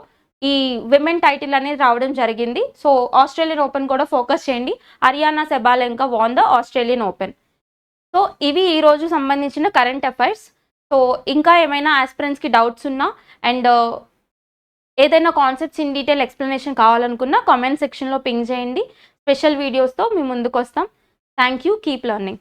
ఈ విమెన్ టైటిల్ అనేది రావడం జరిగింది. సో ఆస్ట్రేలియన్ ఓపెన్ కూడా ఫోకస్ చేయండి. Aryna Sabalenka won the Australian Open. So ఇవి ఈరోజు సంబంధించిన కరెంట్ అఫైర్స్. సో ఇంకా ఏమైనా ఆస్పిరెంట్స్కి డౌట్స్ ఉన్నా అండ్ ఏదైనా కాన్సెప్ట్స్ ఇన్ డీటెయిల్ ఎక్స్ప్లెనేషన్ కావాలనుకున్నా కామెంట్ సెక్షన్లో పింగ్ చేయండి. స్పెషల్ వీడియోస్తో మీ ముందుకు వస్తాం. Thank you. Keep learning.